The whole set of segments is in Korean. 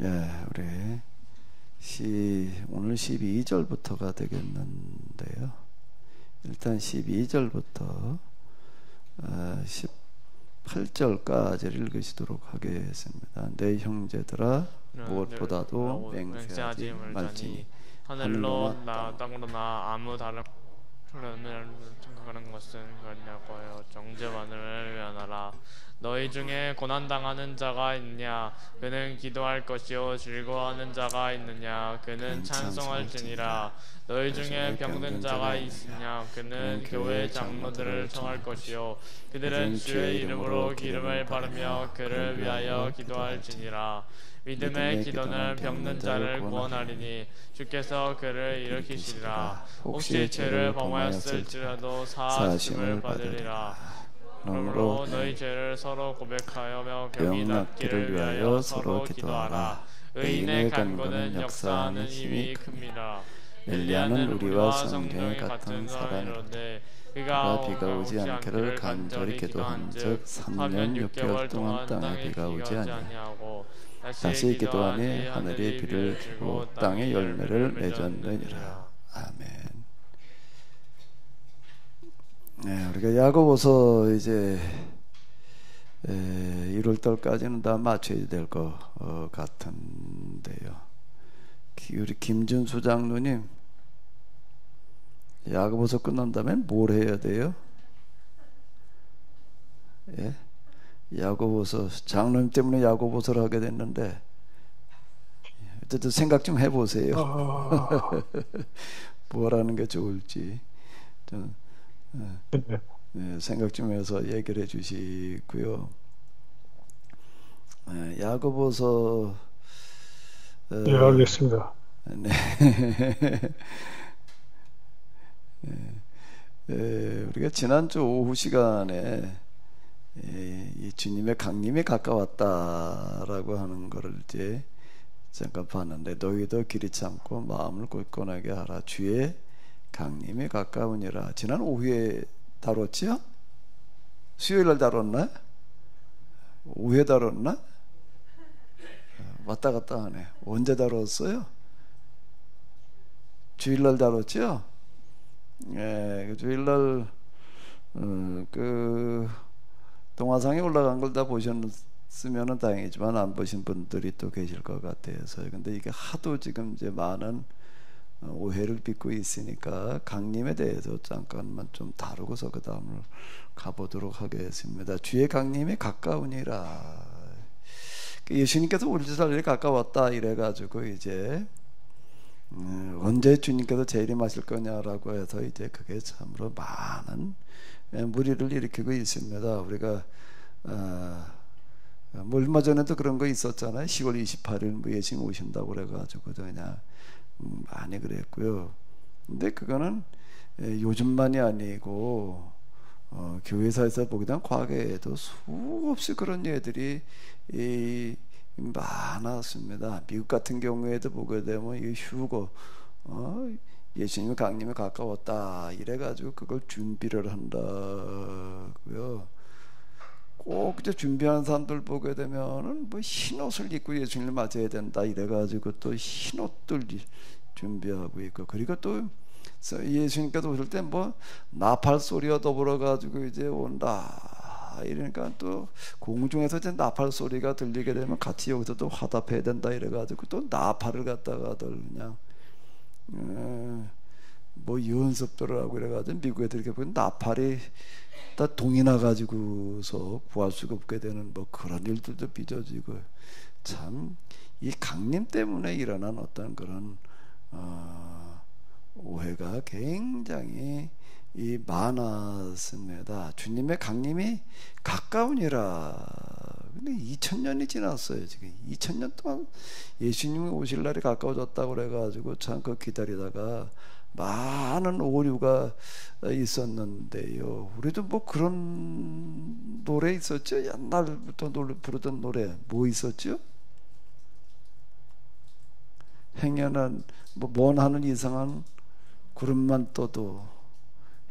우리 오늘 12절부터가 되겠는데요. 일단 12절부터 18절까지를 읽으시도록 하겠습니다. 내 형제들아 무엇보다도 맹세하지 말지니 하늘로 나 땅으로 나 아무 다른 흐름을 생각하는 것은 그렇냐고요. 정죄만을 위하나라. 너희 중에 고난당하는 자가 있느냐? 그는 기도할 것이요. 즐거워하는 자가 있느냐? 그는 찬송할지니라. 너희 중에 병든 자가 있으냐? 그는 교회 장로들을 청할 것이요. 그들은 주의 이름으로 기름을 바르며 그를 위하여 기도할지니라. 믿음의 기도는 병든 자를 구원하리니 주께서 그를 일으키시리라. 혹시 죄를 범하였을지라도 사하심을 받으리라. 그러므로 너희 죄를 서로 고백하여 병이 낫기를 위하여 서로 기도하라. 의인의 간구는 역사하는 힘이 큽니다. 엘리야는 우리와 성경에 같은 사람이로되 그가 비가 오지 않기를 간절히 기도한즉 3년 6개월 동안 땅에 비가 오지 아니하고 다시 기도하니 하늘이 비를 주고 땅에 열매를 맺었느니라. 아멘. 우리가 야고보서 이제 1월달까지는 다 맞춰야 될 것 같은데요. 우리 김준수 장로님, 야고보서 끝난 다음에 뭘 해야 돼요? 야고보서, 장로님 때문에 야고보서를 하게 됐는데 어쨌든 생각 좀 해보세요. 뭘 하는 게 좋을지 좀 생각 좀 해서 얘기를 해 주시고요. 야고보서 네, 알겠습니다. 네. 우리가 지난주 오후 시간에 이 주님의 강림이 가까웠다라고 하는 것을 이제 잠깐 봤는데, 너희도 길이 참고 마음을 굳건하게 하라. 주의 강림이 가까우니라. 지난 오후에 다뤘지요? 수요일날 다뤘나? 오후에 다뤘나? 왔다 갔다 하네. 언제 다뤘어요? 주일날 다뤘죠? 주일날 그 동화상에 올라간 걸 다 보셨으면 다행이지만 안 보신 분들이 또 계실 것 같아서, 근데 이게 하도 지금 이제 많은 오해를 빚고 있으니까 강림에 대해서 잠깐만 좀 다루고서 그 다음을 가보도록 하겠습니다. 주의 강림이 가까우니라. 예수님께서 오실 날이 가까웠다 이래가지고 이제 언제 주님께서 재림하실 거냐라고 해서 이제 그게 참으로 많은 무리를 일으키고 있습니다. 우리가 얼마 전에도 그런 거 있었잖아요. 10월 28일 뭐 예수님 오신다고 그래가지고 그냥 많이 그랬고요. 근데 그거는 요즘만이 아니고 교회사에서 보게 되면 과거에도 수없이 그런 예들이 많았습니다. 미국 같은 경우에도 보게 되면 이 휴거 예수님의 강림이 가까웠다 이래가지고 그걸 준비를 한다고요. 꼭 이제 준비하는 사람들 보게 되면은 뭐 흰 옷을 입고 예수님을 맞아야 된다 이래가지고 또 흰 옷들 준비하고 있고, 그리고 또 예수님께서 오실 때 뭐 나팔 소리와 더불어 가지고 이제 온다 이러니까 또 공중에서 이제 나팔 소리가 들리게 되면 같이 여기서 또 화답해야 된다 이래가지고 또 나팔을 갖다가들 그냥 뭐 연습들을 하고 이래가지고 미국 애들이 보면 나팔이 다 동이 나가지고서 구할 수가 없게 되는 뭐 그런 일들도 빚어지고, 참 이 강림 때문에 일어난 어떤 그런 오해가 굉장히 많았습니다. 주님의 강림이 가까우니라. 근데 2000년이 지났어요. 지금 2000년 동안 예수님이 오실 날이 가까워졌다고 그래가지고 참 그 기다리다가 많은 오류가 있었는데요. 우리도 뭐 그런 노래 있었죠. 옛날부터 부르던 노래 뭐 있었죠? 행여는 먼 하늘 이상한 구름만 떠도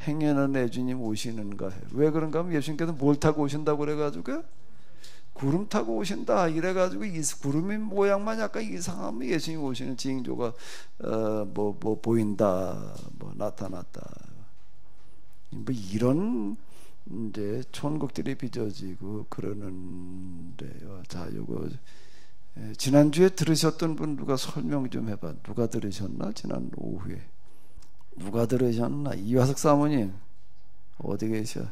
행여는 내 주님 오시는가. 왜 그런가 하면 예수님께서 뭘 타고 오신다고 그래가지고 구름 타고 오신다 이래가지고 이 구름의 모양만 약간 이상하면 예수님 오시는 징조가 뭐 보인다, 뭐 나타났다, 뭐 이런 이제 천국들이 빚어지고 그러는데요. 자, 요거 지난주에 들으셨던 분 누가 설명 좀 해봐. 누가 들으셨나? 지난 오후에 누가 들으셨나? 이화석 사모님 어디 계셔?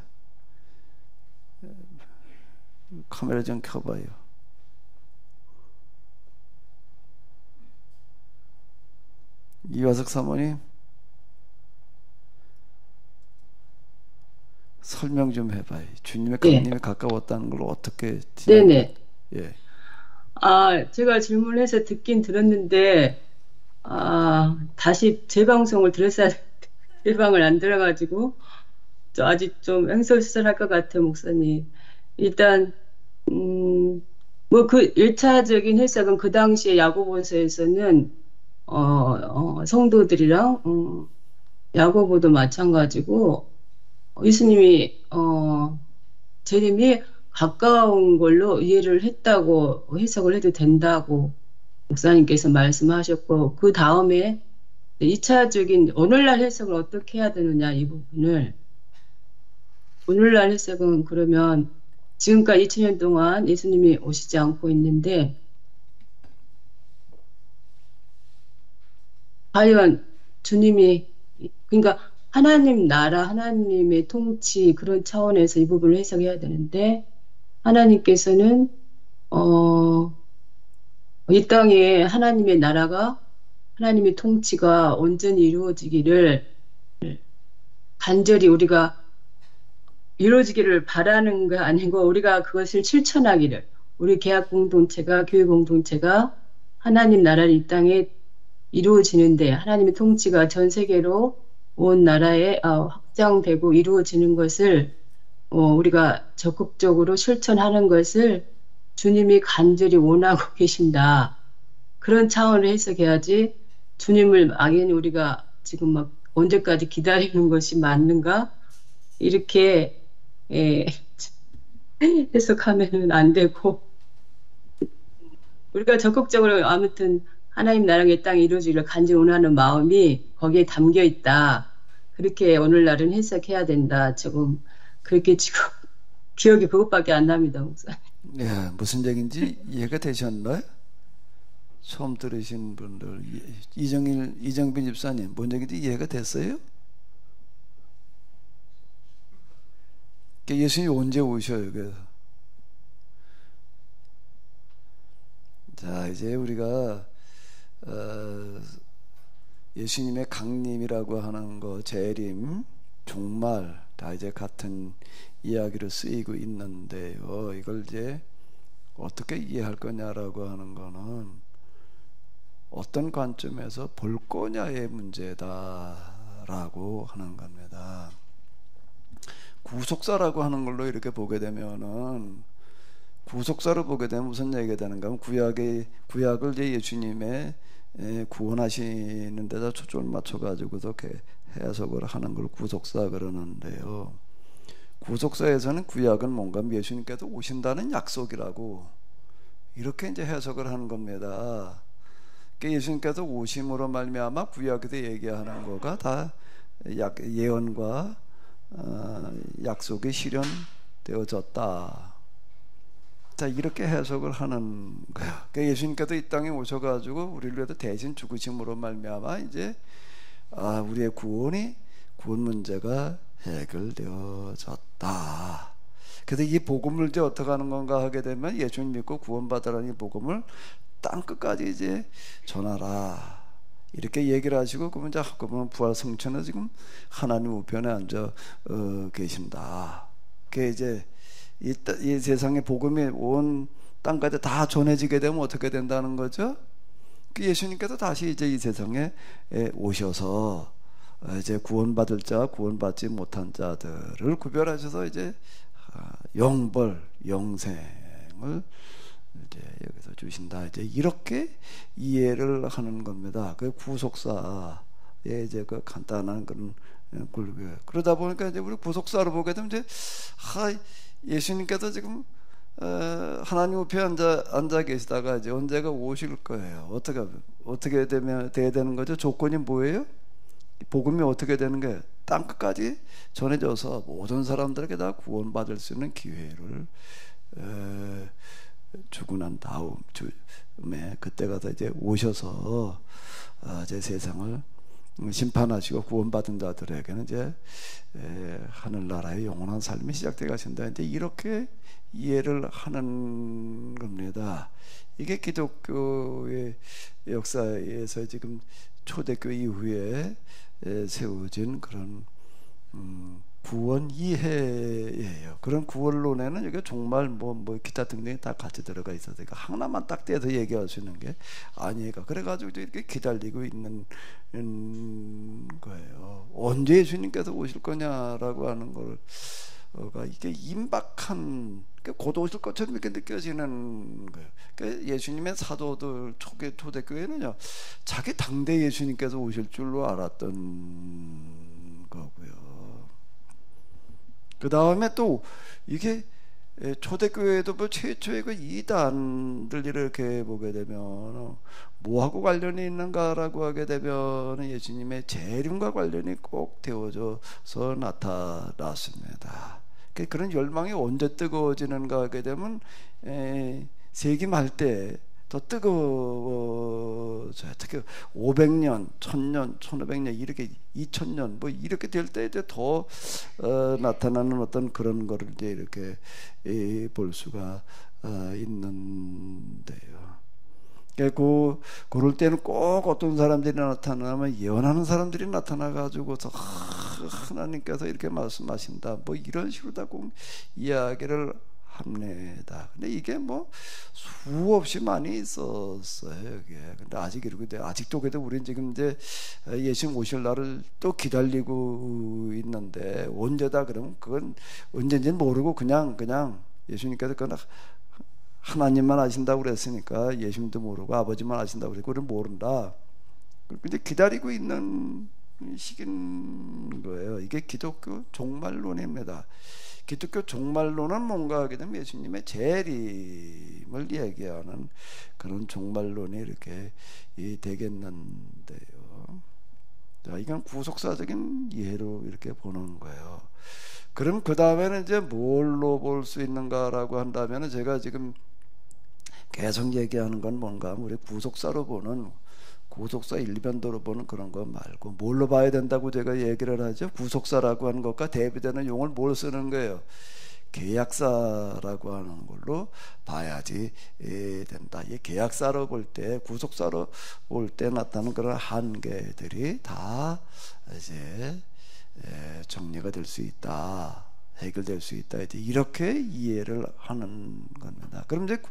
카메라 좀 켜봐요. 이화석 사모님 설명 좀 해봐요. 주님의 강림에 가까웠다는 걸 어떻게? 네네. 예. 제가 질문해서 듣긴 들었는데 다시 재방송을 들었어야 재방을 안 들어가지고 아직 좀 횡설수설할 것 같아요, 목사님. 일단 뭐 그 1차적인 해석은 그 당시에 야고보서에서는 성도들이랑 야고보도 마찬가지고 예수님이 재림이 가까운 걸로 이해를 했다고 해석을 해도 된다고 목사님께서 말씀하셨고, 그 다음에 2차적인 오늘날 해석을 어떻게 해야 되느냐, 이 부분을 오늘날 해석은 그러면 지금까지 2000년 동안 예수님이 오시지 않고 있는데 과연 주님이, 그러니까 하나님 나라, 하나님의 통치 그런 차원에서 이 부분을 해석해야 되는데, 하나님께서는 이 땅에 하나님의 나라가, 하나님의 통치가 온전히 이루어지기를 간절히 우리가 이루어지기를 바라는 거 아니고 우리가 그것을 실천하기를, 우리 개학 공동체가, 교회 공동체가 하나님 나라를 이 땅에 이루어지는데, 하나님의 통치가 전 세계로 온 나라에 확장되고 이루어지는 것을 우리가 적극적으로 실천하는 것을 주님이 간절히 원하고 계신다. 그런 차원을 해석해야지 주님을 막연히 우리가 지금 막 언제까지 기다리는 것이 맞는가? 이렇게 해석하면 안 되고, 우리가 적극적으로 아무튼 하나님 나라가 이 땅에 이루어지기를 간절히 원하는 마음이 거기에 담겨 있다. 그렇게 오늘날은 해석해야 된다. 조금 그렇게 지금 기억이 그것밖에 안 납니다, 목사님. 네, 무슨 얘기인지 이해가 되셨나요? 처음 들으신 분들, 이정빈 집사님, 뭔 얘기인지 이해가 됐어요? 예수님이 언제 오셔요? 그래서 자, 이제 우리가 예수님의 강림이라고 하는 거, 재림, 종말 다 이제 같은 이야기로 쓰이고 있는데요. 이걸 이제 어떻게 이해할 거냐라고 하는 거는 어떤 관점에서 볼 거냐의 문제다라고 하는 겁니다. 구속사라고 하는 걸로 이렇게 보게 되면은, 구속사로 보게 되면 무슨 얘기가 되는가 하면 구약을 이제 예수님의 구원하시는 데다 초점을 맞춰가지고서 이렇게 해석을 하는 걸 구속사 그러는데요. 구속사에서는 구약은 뭔가 예수님께서 오신다는 약속이라고 이렇게 이제 해석을 하는 겁니다. 예수님께서 오심으로 말미암아 구약에서 얘기하는 거가 다 예언과 약속이 실현되어졌다. 자, 이렇게 해석을 하는 거야. 그러니까 예수님께서 이 땅에 오셔가지고 우리를 위해서 대신 죽으심으로 말미암아 이제 우리의 구원 문제가 해결되어졌다. 그래서 이 복음을 이제 어떻게 하는 건가 하게 되면, 예수님 믿고 구원받으라는 이 복음을 땅 끝까지 이제 전하라. 이렇게 얘기를 하시고, 그러면 이제 그러면 부활 성천에 지금 하나님 우편에 앉아 계신다. 그게 이제 이 세상의 복음이 온 땅까지 다 전해지게 되면 어떻게 된다는 거죠? 그 예수님께서 다시 이제 이 세상에 오셔서 이제 구원받을 자, 구원받지 못한 자들을 구별하셔서 이제 영벌, 영생을 이제 여기서 주신다. 이제 이렇게 이해를 하는 겁니다. 그 구속사의 이제 그 간단한 그런 굴교. 그러다 보니까 이제 우리 구속사로 보게 되면 이제 예수님께서 지금 하나님 옆에 앉아 계시다가 이제 언제가 오실 거예요. 어떻게 돼야 되는 거죠? 조건이 뭐예요? 복음이 어떻게 되는 거예요? 땅끝까지 전해져서 모든 사람들에게 다 구원받을 수 있는 기회를 주고 난 다음에 그때가 다 이제 오셔서 이제 세상을 심판하시고 구원받은 자들에게는 이제 하늘나라의 영원한 삶이 시작돼 가신다. 이제 이렇게 이해를 하는 겁니다. 이게 기독교의 역사에서 지금 초대교 이후에 세워진 그런 구원 이해예요. 그런 구원론에는 이게 정말 뭐 기타 등등이 다 같이 들어가 있어서 하나만 딱 떼서 얘기할 수 있는 게 아니니까 그래가지고 이렇게 기다리고 있는 거예요. 언제 예수님께서 오실 거냐라고 하는 걸가 이게 임박한 곧 오실 것처럼 이렇게 느껴지는 거예요. 그러니까 예수님의 사도들 초대교회는요 자기 당대 예수님께서 오실 줄로 알았던 거고요. 그 다음에 또 이게 초대교회도 뭐 최초의 그 이단들 이렇게 보게 되면 뭐하고 관련이 있는가라고 하게 되면 예수님의 재림과 관련이 꼭 되어져서 나타났습니다. 그런 열망이 언제 뜨거워지는가 하게 되면 세기말 때 더 뜨거워져요. 특히 500년, 1000년, 1500년 이렇게 2000년 뭐 이렇게 될 때 이제 더 나타나는 어떤 그런 거를 이제 이렇게 볼 수가 있는데요. 그럴 때는 꼭 어떤 사람들이 나타나면 예언하는 사람들이 나타나가지고서 하나님께서 이렇게 말씀하신다 뭐 이런 식으로 다 꼭 이야기를 합니다. 근데 이게 뭐 수없이 많이 있었어요. 이게. 근데 아직 이러고 아직도 그래도 우리는 지금 이제 예수님 오실 날을 또 기다리고 있는데 언제다 그러면 그건 언제인지는 모르고 그냥 예수님께서 그건 하나님만 아신다고 그랬으니까 예수님도 모르고 아버지만 아신다고 그랬고 우리는 모른다. 근데 기다리고 있는 시기인 거예요. 이게 기독교 종말론입니다. 기독교 종말론은 뭔가 하게 되면 예수님의 재림을 얘기하는 그런 종말론이 이렇게 되겠는데요. 자, 이건 구속사적인 이해로 이렇게 보는 거예요. 그럼 그 다음에는 이제 뭘로 볼 수 있는가라고 한다면 제가 지금 계속 얘기하는 건 뭔가 우리 구속사로 보는 구속사 일변도로 보는 그런 거 말고 뭘로 봐야 된다고 제가 얘기를 하죠. 구속사라고 하는 것과 대비되는 용어를 뭘 쓰는 거예요. 계약사라고 하는 걸로 봐야지 된다. 이 계약사로 볼 때, 구속사로 볼 때 나타나는 그런 한계들이 다 이제 정리가 될 수 있다, 해결될 수 있다. 이렇게 이해를 하는 겁니다. 그럼 이제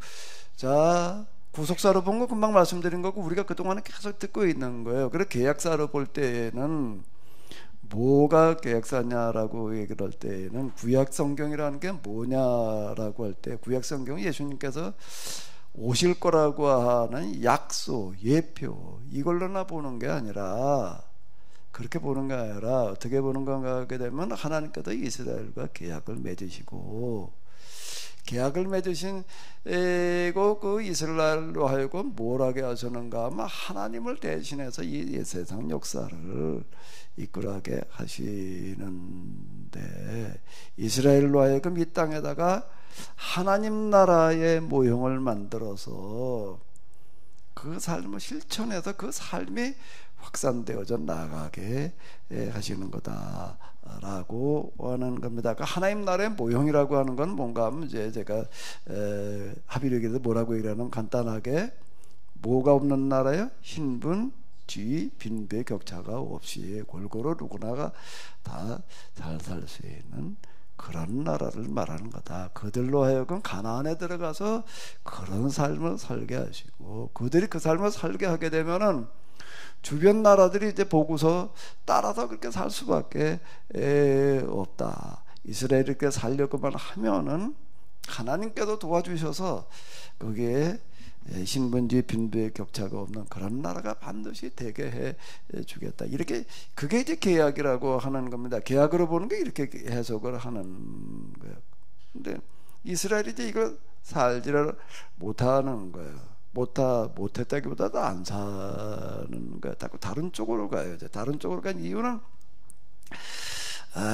자. 구속사로 본 거 금방 말씀드린 거고 우리가 그동안에 계속 듣고 있는 거예요. 그래서 계약사로 볼 때에는 뭐가 계약사냐라고 얘기를 할 때에는 구약 성경이라는 게 뭐냐라고 할 때 구약 성경은 예수님께서 오실 거라고 하는 약속, 예표 이걸로나 보는 게 아니라 그렇게 보는 게 아니라 어떻게 보는 건가 하게 되면 하나님께서 이스라엘과 계약을 맺으시고 계약을 맺으신 그 이스라엘로 하여금 뭘 하게 하셨는가 하면 하나님을 대신해서 이 세상 역사를 이끌어가게 하시는데 이스라엘로 하여금 이 땅에다가 하나님 나라의 모형을 만들어서 그 삶을 실천해서 그 삶이 확산되어져 나가게 하시는 거다라고 하는 겁니다. 그 하나님 나라의 모형이라고 하는 건 뭔가 하면 이제 제가 합의력에서 뭐라고 얘기하면 간단하게 뭐가 없는 나라요? 신분, 지위, 빈부의 격차가 없이 골고루 누구나가 다 잘 살 수 있는 그런 나라를 말하는 거다. 그들로 하여금 가나안에 들어가서 그런 삶을 살게 하시고 그들이 그 삶을 살게 하게 되면은 주변 나라들이 이제 보고서 따라서 그렇게 살 수밖에 없다. 이스라엘이 이렇게 살려고만 하면은 하나님께서 도와주셔서 거기에 신분지 빈부의 격차가 없는 그런 나라가 반드시 되게 해 주겠다. 이렇게 그게 이제 계약이라고 하는 겁니다. 계약으로 보는 게 이렇게 해석을 하는 거예요. 근데 이스라엘이 이제 이걸 살지를 못하는 거예요. 못했다기보다도 안 사는 거예요. 다른 쪽으로 가요. 다른 쪽으로 간 이유는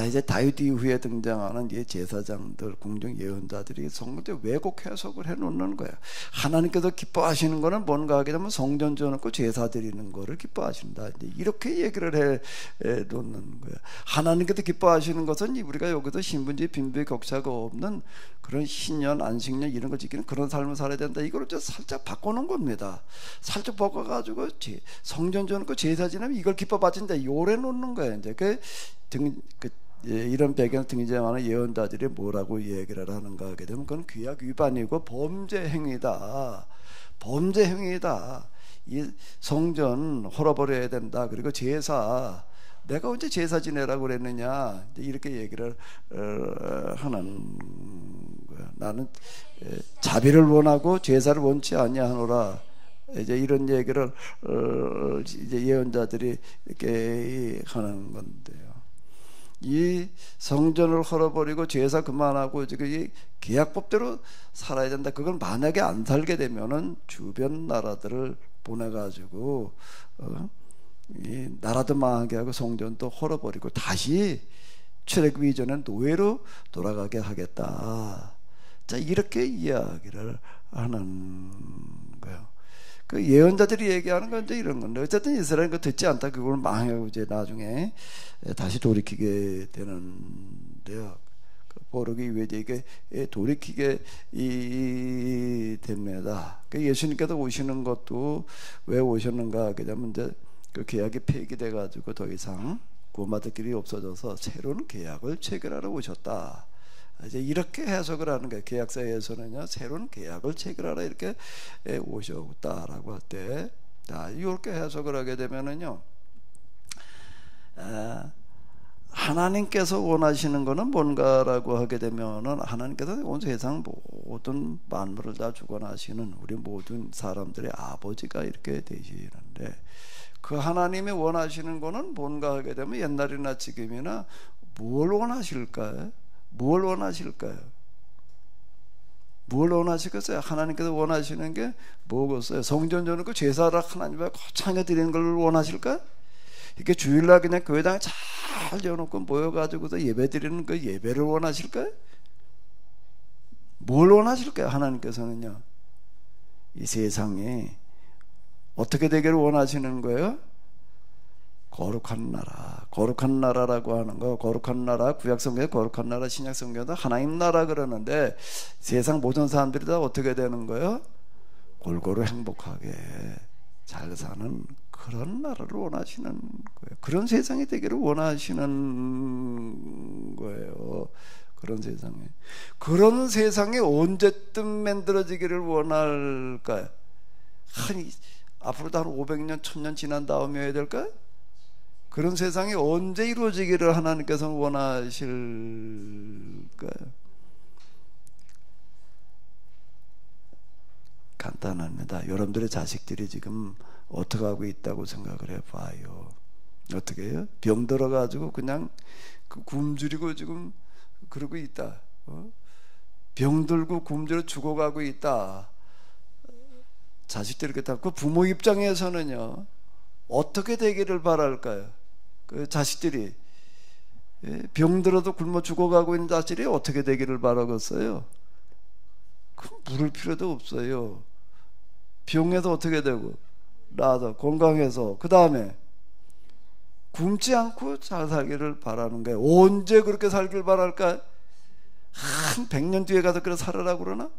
이제 다윗 이후에 등장하는 이 제사장들, 궁중 예언자들이 성경에 왜곡 해석을 해놓는 거예요. 하나님께서 기뻐하시는 거는 뭔가 하게 되면 성전 지어놓고 제사 드리는 거를 기뻐하신다. 이제 이렇게 얘기를 해 놓는 거예요. 하나님께서 기뻐하시는 것은 우리가 여기서 신분지 빈부의 격차가 없는 그런 신년, 안식년 이런 걸 지키는 그런 삶을 살아야 된다. 이걸 좀 살짝 바꿔놓은 겁니다. 살짝 바꿔가지고 성전 지어놓고 제사 지내면 이걸 기뻐받는다. 요래 놓는 거예요. 이제 이런 배경 등장하는 예언자들이 뭐라고 얘기를 하는가 하게 되면 그건 규약 위반이고 범죄 행위다. 범죄 행위다. 이 성전 헐어버려야 된다. 그리고 제사, 내가 언제 제사 지내라고 그랬느냐, 이렇게 얘기를 하는 거야. 나는 자비를 원하고 제사를 원치 아니하노라. 이제 이런 얘기를 이제 예언자들이 이렇게 하는 건데요. 이 성전을 헐어버리고 제사 그만하고 지금 이 계약법대로 살아야 된다. 그걸 만약에 안 살게 되면은 주변 나라들을 보내가지고 이 나라도 망하게 하고 성전도 헐어버리고 다시 출애굽 이전의 노예로 돌아가게 하겠다. 자, 이렇게 이야기를 하는 거예요. 그 예언자들이 얘기하는 건 이제 이런 건데, 어쨌든 이스라엘은 그 듣지 않다. 그걸 망하고 이제 나중에 다시 돌이키게 되는데요. 그 보르기 이후에 이게 돌이키게 됩니다. 그 예수님께서 오시는 것도 왜 오셨는가 하게 되면 이제 그 계약이 폐기돼 가지고 더 이상 구원받을 길이 없어져서 새로운 계약을 체결하러 오셨다. 이제 이렇게 해석을 하는 거예요. 계약서에서는요, 새로운 계약을 체결하러 이렇게 오셨다라고 할 때, 이렇게 해석을 하게 되면은요, 하나님께서 원하시는 거는 뭔가라고 하게 되면은, 하나님께서 온 세상 모든 만물을 다 주관하시는 우리 모든 사람들의 아버지가 이렇게 되시는데, 그 하나님이 원하시는 거는 뭔가 하게 되면 옛날이나 지금이나 뭘 원하실까요? 뭘 원하실까요? 뭘 원하시겠어요? 하나님께서 원하시는 게 뭐겠어요? 성전 지어놓고 제사를 하나님 앞에 거창하게 드리는 걸 원하실까요? 이렇게 주일날 그냥 교회당에 잘 지어놓고 모여가지고서 예배 드리는 그 예배를 원하실까요? 뭘 원하실까요? 하나님께서는요, 이 세상에 어떻게 되기를 원하시는 거예요? 거룩한 나라, 거룩한 나라라고 하는 거, 거룩한 나라, 구약성경에 거룩한 나라, 신약성경에도 하나님 나라 그러는데, 세상 모든 사람들이 다 어떻게 되는 거예요? 골고루 행복하게 잘 사는 그런 나라를 원하시는 거예요. 그런 세상이 되기를 원하시는 거예요. 그런 세상에. 그런 세상이 언제쯤 만들어지기를 원할까요? 앞으로도 한 500년, 1000년 지난 다음에 해야 될까요? 그런 세상이 언제 이루어지기를 하나님께서 원하실까요? 간단합니다. 여러분들의 자식들이 지금 어떻게 하고 있다고 생각을 해봐요. 어떻게 해요? 병 들어가지고 그냥 굶주리고 지금 그러고 있다. 병 들고 굶주려 죽어가고 있다. 자식들이 그렇다. 그 부모 입장에서는요, 어떻게 되기를 바랄까요? 그 자식들이 병들어도 굶어 죽어가고 있는 자식들이 어떻게 되기를 바라겠어요? 물을 필요도 없어요. 병에서 어떻게 되고 나아서 건강해서 그 다음에 굶지 않고 잘 살기를 바라는 거예요. 언제 그렇게 살기를 바랄까요? 한 100년 뒤에 가서 그렇게 살으라고 그러나?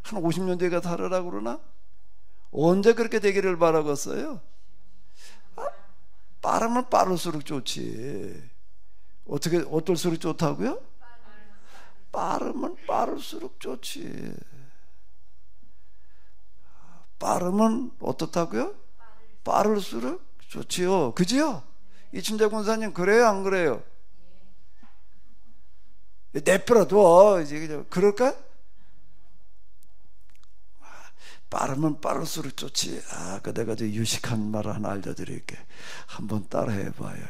한 50년 뒤에 가서 살으라고 그러나? 언제 그렇게 되기를 바라겠어요? 빠르면 빠를수록 좋지. 어떨수록 좋다고요? 빠르면 빠를수록 좋지. 빠르면 어떻다고요? 빠를수록 좋지요. 그지요? 이춘재 군사님, 그래요, 안 그래요? 내버려둬. 이제 그럴까? 빠르면 빠를수록 좋지. 그 내가 저 유식한 말을 하나 알려드릴게. 한번 따라 해봐요.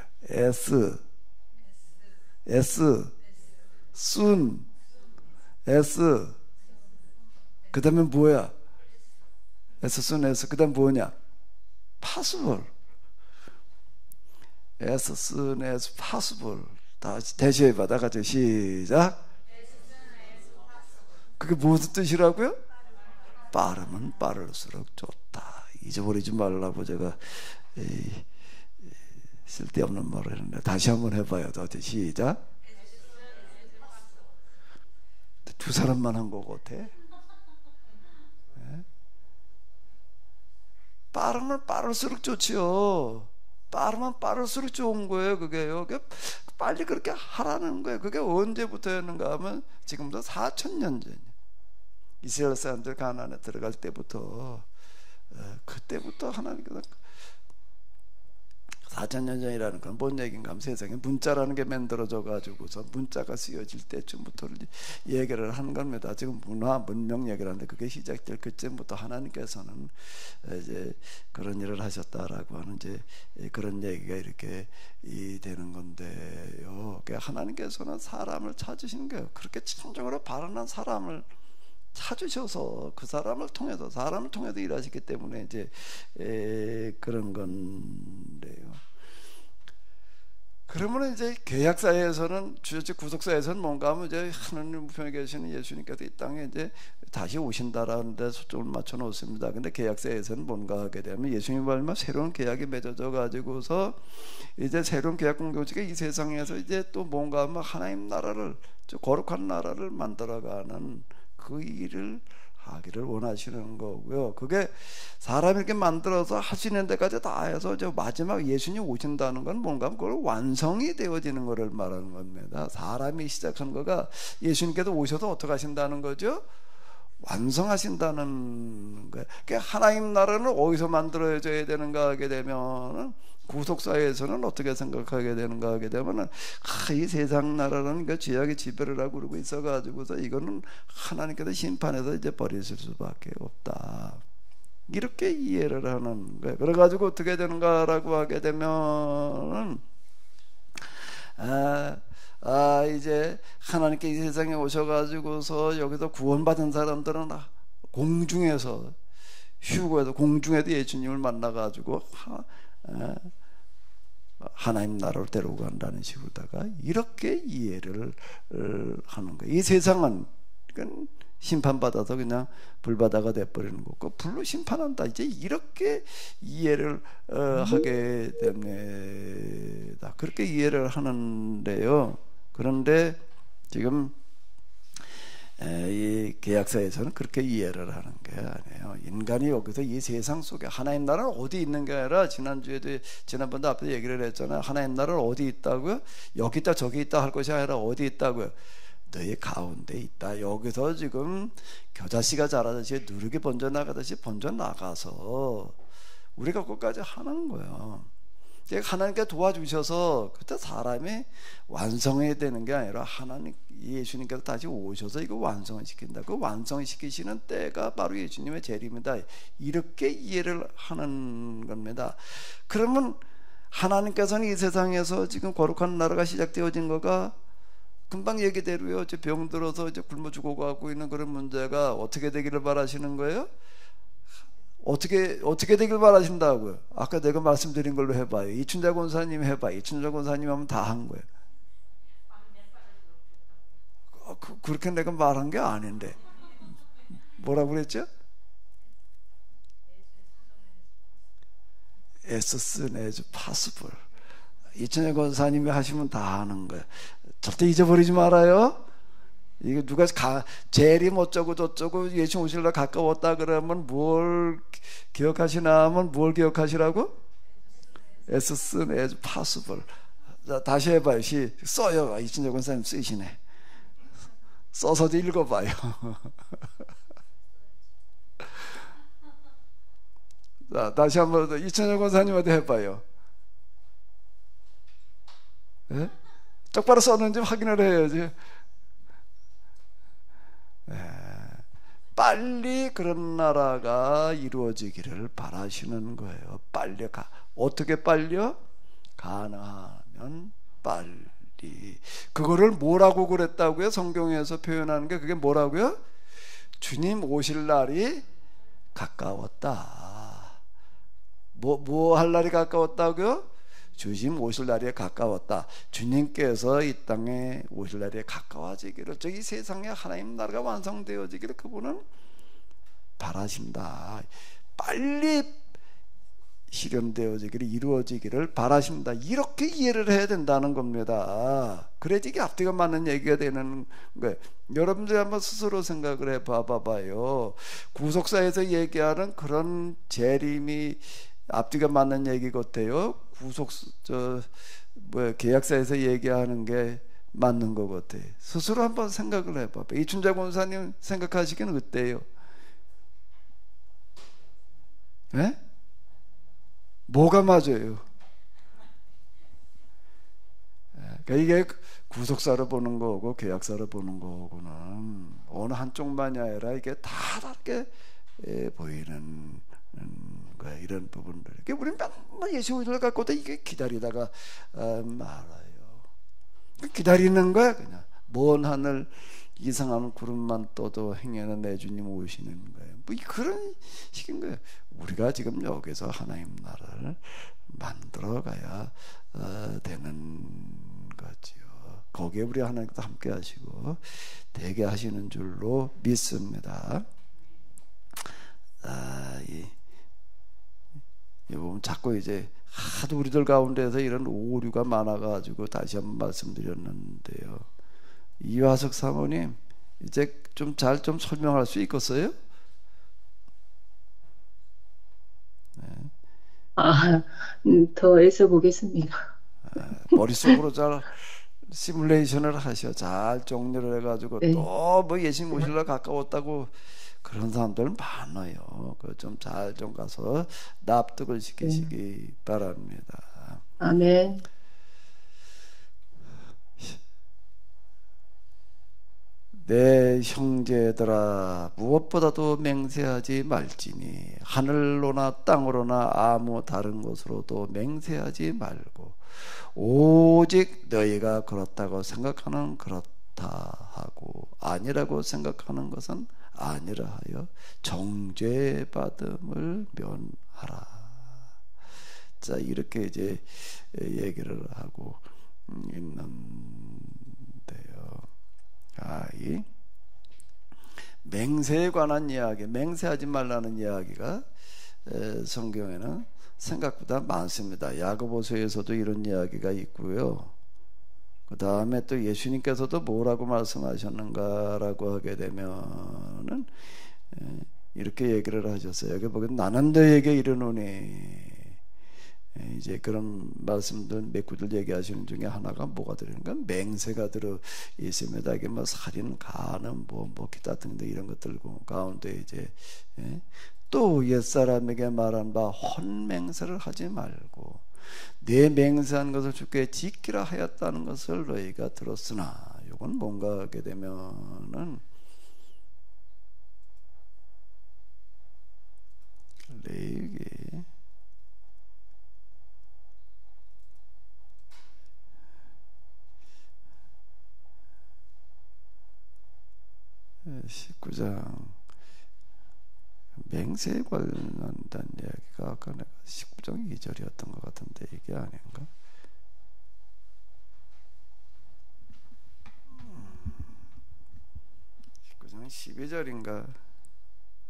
순, 그 다음에 뭐야? as soon as. 그 다음 뭐냐? possible. as soon as possible. 다시 해봐. 다 같이 시작. 그게 무슨 뜻이라고요? 빠르면 빠를수록 좋다. 잊어버리지 말라고 제가 쓸데없는 말을 했는데 다시 한번 해봐요. 다시 시작. 두 사람만 한 거 같아. 네? 빠르면 빠를수록 좋지요. 빠르면 빠를수록 좋은 거예요. 그게요. 빨리 그렇게 하라는 거예요. 그게 언제부터였는가 하면 지금부터 4,000년 전이에요. 이스라엘 사람들 가나안에 들어갈 때부터, 그때부터 하나님께서 4,000년 전이라는 건 뭔 얘기인가 하면 세상에 문자라는 게 만들어져 가지고서 문자가 쓰여질 때쯤부터 얘기를 하는 겁니다. 지금 문화 문명 얘기를 하는데 그게 시작될 그쯤부터 하나님께서는 이제 그런 일을 하셨다라고 하는 이제 그런 얘기가 이렇게 되는 건데요. 하나님께서는 사람을 찾으시는 거예요. 그렇게 참정으로 바라는 사람을 찾으셔서 그 사람을 통해서 일하시기 때문에 이제 그런 건데요. 그러면 이제 계약사에서는 주저직 구속사에서는 뭔가 하면 이제 하나님 우편에 계시는 예수님께서 이 땅에 이제 다시 오신다라는 데 초점을 맞춰 놓습니다. 근데 계약사에서는 뭔가 하게 되면 예수님 말만 새로운 계약이 맺어져 가지고서 이제 새로운 계약 공동체가 이 세상에서 이제 또 뭔가 하면 하나님 나라를 거룩한 나라를 만들어가는 그 일을 하기를 원하시는 거고요. 그게 사람이 이렇게 만들어서 하시는 데까지 다 해서 이제 마지막 예수님 오신다는 건 뭔가 그걸 완성이 되어지는 것을 말하는 겁니다. 사람이 시작한 거가 예수님께서 오셔서 어떻게 하신다는 거죠? 완성하신다는 거예요. 그러니까 하나님 나라는 어디서 만들어져야 되는가 하게 되면은 구속사에서는 어떻게 생각하게 되는가 하게 되면은 이 세상 나라는 그 죄악의 지배를 하고 그러고 있어가지고서 이거는 하나님께서 심판해서 이제 버리실 수밖에 없다. 이렇게 이해를 하는 거예요. 그래가지고 어떻게 되는가라고 하게 되면은 이제 하나님께 이 세상에 오셔가지고서 여기서 구원받은 사람들은 공중에서 휴거에서 공중에도 예수님을 만나가지고 하나님 나라로 데려고 간다는 식으로다가 이렇게 이해를 하는 거예요. 이 세상은 심판받아서 그냥 불바다가 돼버리는 거고 불로 심판한다. 이제 이렇게 이해를 하게 됩니다. 그렇게 이해를 하는데요. 그런데 지금 이 계약사에서는 그렇게 이해를 하는 게 아니에요. 인간이 여기서 이 세상 속에 하나님 나라는 어디 있는 게 아니라 지난번도 앞에 얘기를 했잖아요. 하나님 나라는 어디 있다고요? 여기 있다 저기 있다 할 것이 아니라 어디 있다고요? 너희 가운데 있다. 여기서 지금 겨자씨가 자라듯이 누르게 번져나가듯이 번져나가서 우리가 그것까지 하는 거예요. 하나님께 도와주셔서 그때 사람이 완성해야 되는 게 아니라 하나님 예수님께서 다시 오셔서 이거 완성을 시킨다. 그 완성을 시키시는 때가 바로 예수님의 재림이다. 이렇게 이해를 하는 겁니다. 그러면 하나님께서는 이 세상에서 지금 거룩한 나라가 시작되어진 거가 금방 얘기대로요. 병 들어서 이제 굶어 죽어가고 있는 그런 문제가 어떻게 되기를 바라시는 거예요? 어떻게 되길 바라신다고요? 아까 내가 말씀드린 걸로 해봐요. 이춘자 권사님 해봐요. 이춘자 권사님 하면 다 한 거예요. 그렇게 내가 말한 게 아닌데 뭐라고 그랬죠? as soon as possible. 이춘자 권사님이 하시면 다 하는 거예요. 절대 잊어버리지 말아요. 이게 누가 재림 어쩌고 저쩌고 예수 오실라 가까웠다 그러면 뭘 기억하시나 하면 뭘 기억하시라고? as soon as possible. 자, 다시 해봐요. 써요. 이춘자 권사님 쓰시네. 써서도 읽어봐요. 자, 다시 한번 더 이춘자 권사님한테 해봐요. 네? 똑바로 썼는지 확인을 해야지. 빨리 그런 나라가 이루어지기를 바라시는 거예요. 빨리 어떻게 빨리요? 가능하면 빨리. 그거를 뭐라고 그랬다고요? 성경에서 표현하는 게 그게 뭐라고요? 주님 오실 날이 가까웠다. 뭐 할 날이 가까웠다고요? 주님 오실 날이 가까웠다. 주님께서 이 땅에 오실 날이 가까워지기를, 저기 세상에 하나님 나라가 완성되어지기를 그분은 바라신다. 빨리 실현되어지기를, 이루어지기를 바라신다. 이렇게 이해를 해야 된다는 겁니다. 그래야지 이게 앞뒤가 맞는 얘기가 되는 거예요. 여러분들이 한번 스스로 생각을 해 봐봐요. 구속사에서 얘기하는 그런 재림이 앞뒤가 맞는 얘기 같아요? 계약사에서 얘기하는 게 맞는 것 같아요. 스스로 한번 생각을 해봐봐. 이춘자 권사님 생각하시기는 어때요? 네? 뭐가 맞아요? 그러니까 이게 구속사로 보는 거고 계약사로 보는 거고는 어느 한쪽만이 아니라 이게 다 다르게 보이는 거야. 이런 부분들. 우리는 맨날 예수 오실 갖고도 이게 기다리다가 말아요. 기다리는 거야. 그냥 먼 하늘 이상한 구름만 떠도 행여는 내 주님 오시는 거예요. 뭐 그런 식인 거예요. 우리가 지금 여기서 하나님 나라를 만들어 가야 되는 거지요. 거기에 우리 하나님께서 함께 하시고 되게 하시는 줄로 믿습니다. 이 보면 자꾸 이제 하도 우리들 가운데서 이런 오류가 많아가지고 다시 한번 말씀드렸는데요. 이화석 사모님, 이제 좀 잘 좀 설명할 수 있겠어요? 네. 더 애써 보겠습니다. 머릿속으로 잘 시뮬레이션을 하셔. 잘 정리를 해가지고 네. 또 뭐 예수님 오실라 가까웠다고 그런 사람들 많아요. 그 좀 잘 좀 가서 납득을 시키시기 바랍니다. 아멘. 내 형제들아, 무엇보다도 맹세하지 말지니 하늘로나 땅으로나 아무 다른 것으로도 맹세하지 말고 오직 너희가 그렇다고 생각하는 그렇다 하고 아니라고 생각하는 것은 아니라 하여 정죄받음을 면하라. 자, 이렇게 이제 얘기를 하고 있는데요. 이 맹세에 관한 이야기, 맹세하지 말라는 이야기가 성경에는 생각보다 많습니다. 야고보서에서도 이런 이야기가 있고요. 그 다음에 또 예수님께서도 뭐라고 말씀하셨는가라고 하게 되면은 이렇게 얘기를 하셨어요. 여기 보면 나는 너에게 이르노니, 이제 그런 말씀들 몇 구절 얘기하시는 중에 하나가 뭐가 들어있는가? 맹세가 들어 있습니다. 이게 뭐 살인, 간음, 뭐 기타 등등 이런 것들 가운데 이제 또 옛사람에게 말한 바 혼맹세를 하지 말고 내 맹세한 것을 주께 지키라 하였다는 것을 너희가 들었으나, 이건 뭔가 하게 되면은 레위기 19장 맹세에 관련된 이야기가 아까 내가 19장 2절이었던 것 같은데 이게 아닌가? 19장 12절인가?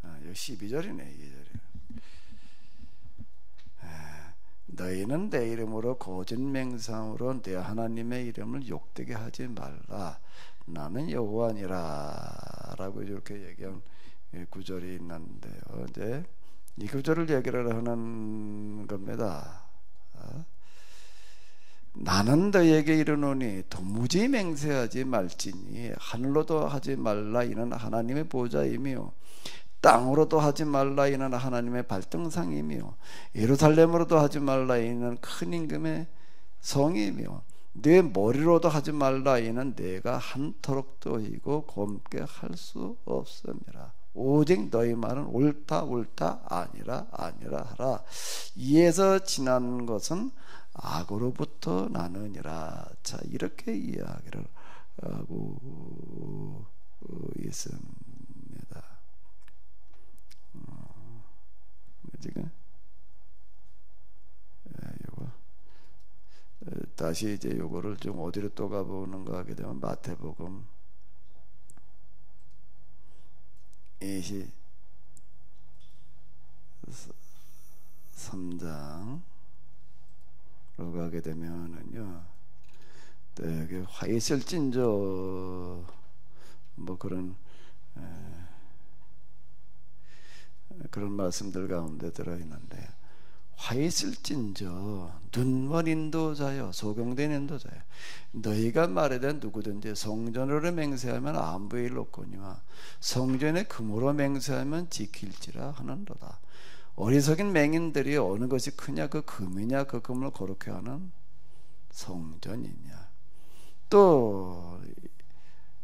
여기 12절이네. 2절이네. 너희는 내 이름으로 거짓 맹세함으로 내 하나님의 이름을 욕되게 하지 말라. 나는 여호와니라 라고 이렇게 얘기한 구절이 있는데요. 이제 이 구절을 얘기를 하는 겁니다. 나는 너희에게 이르노니 도무지 맹세하지 말지니 하늘로도 하지 말라. 이는 하나님의 보좌이며 땅으로도 하지 말라. 이는 하나님의 발등상이며 예루살렘으로도 하지 말라. 이는 큰 임금의 성이며 내 머리로도 하지 말라. 이는 내가 한터럭도 이고 곱게 할 수 없음이라. 오직 너희 말은 옳다 옳다 아니라 아니라 하라. 이에서 지난 것은 악으로부터 나느니라. 자, 이렇게 이야기를 하고 있습니다. 다시 이제 요거를 좀 어디로 또 가보는가 하게 되면 마태복음 23장으로 가게 되면은요, 또 여기 화 있을진저 뭐 그런 말씀들 가운데 들어있는데, 화 있을진저 눈먼 인도자여 소경된 인도자여 너희가 말하되 누구든지 성전으로 맹세하면 안부에 일 없거니와 성전에 금으로 맹세하면 지킬지라 하는도다. 어리석인 맹인들이 어느 것이 크냐 그 금이냐 그 금을 거룩해 하는 성전이냐. 또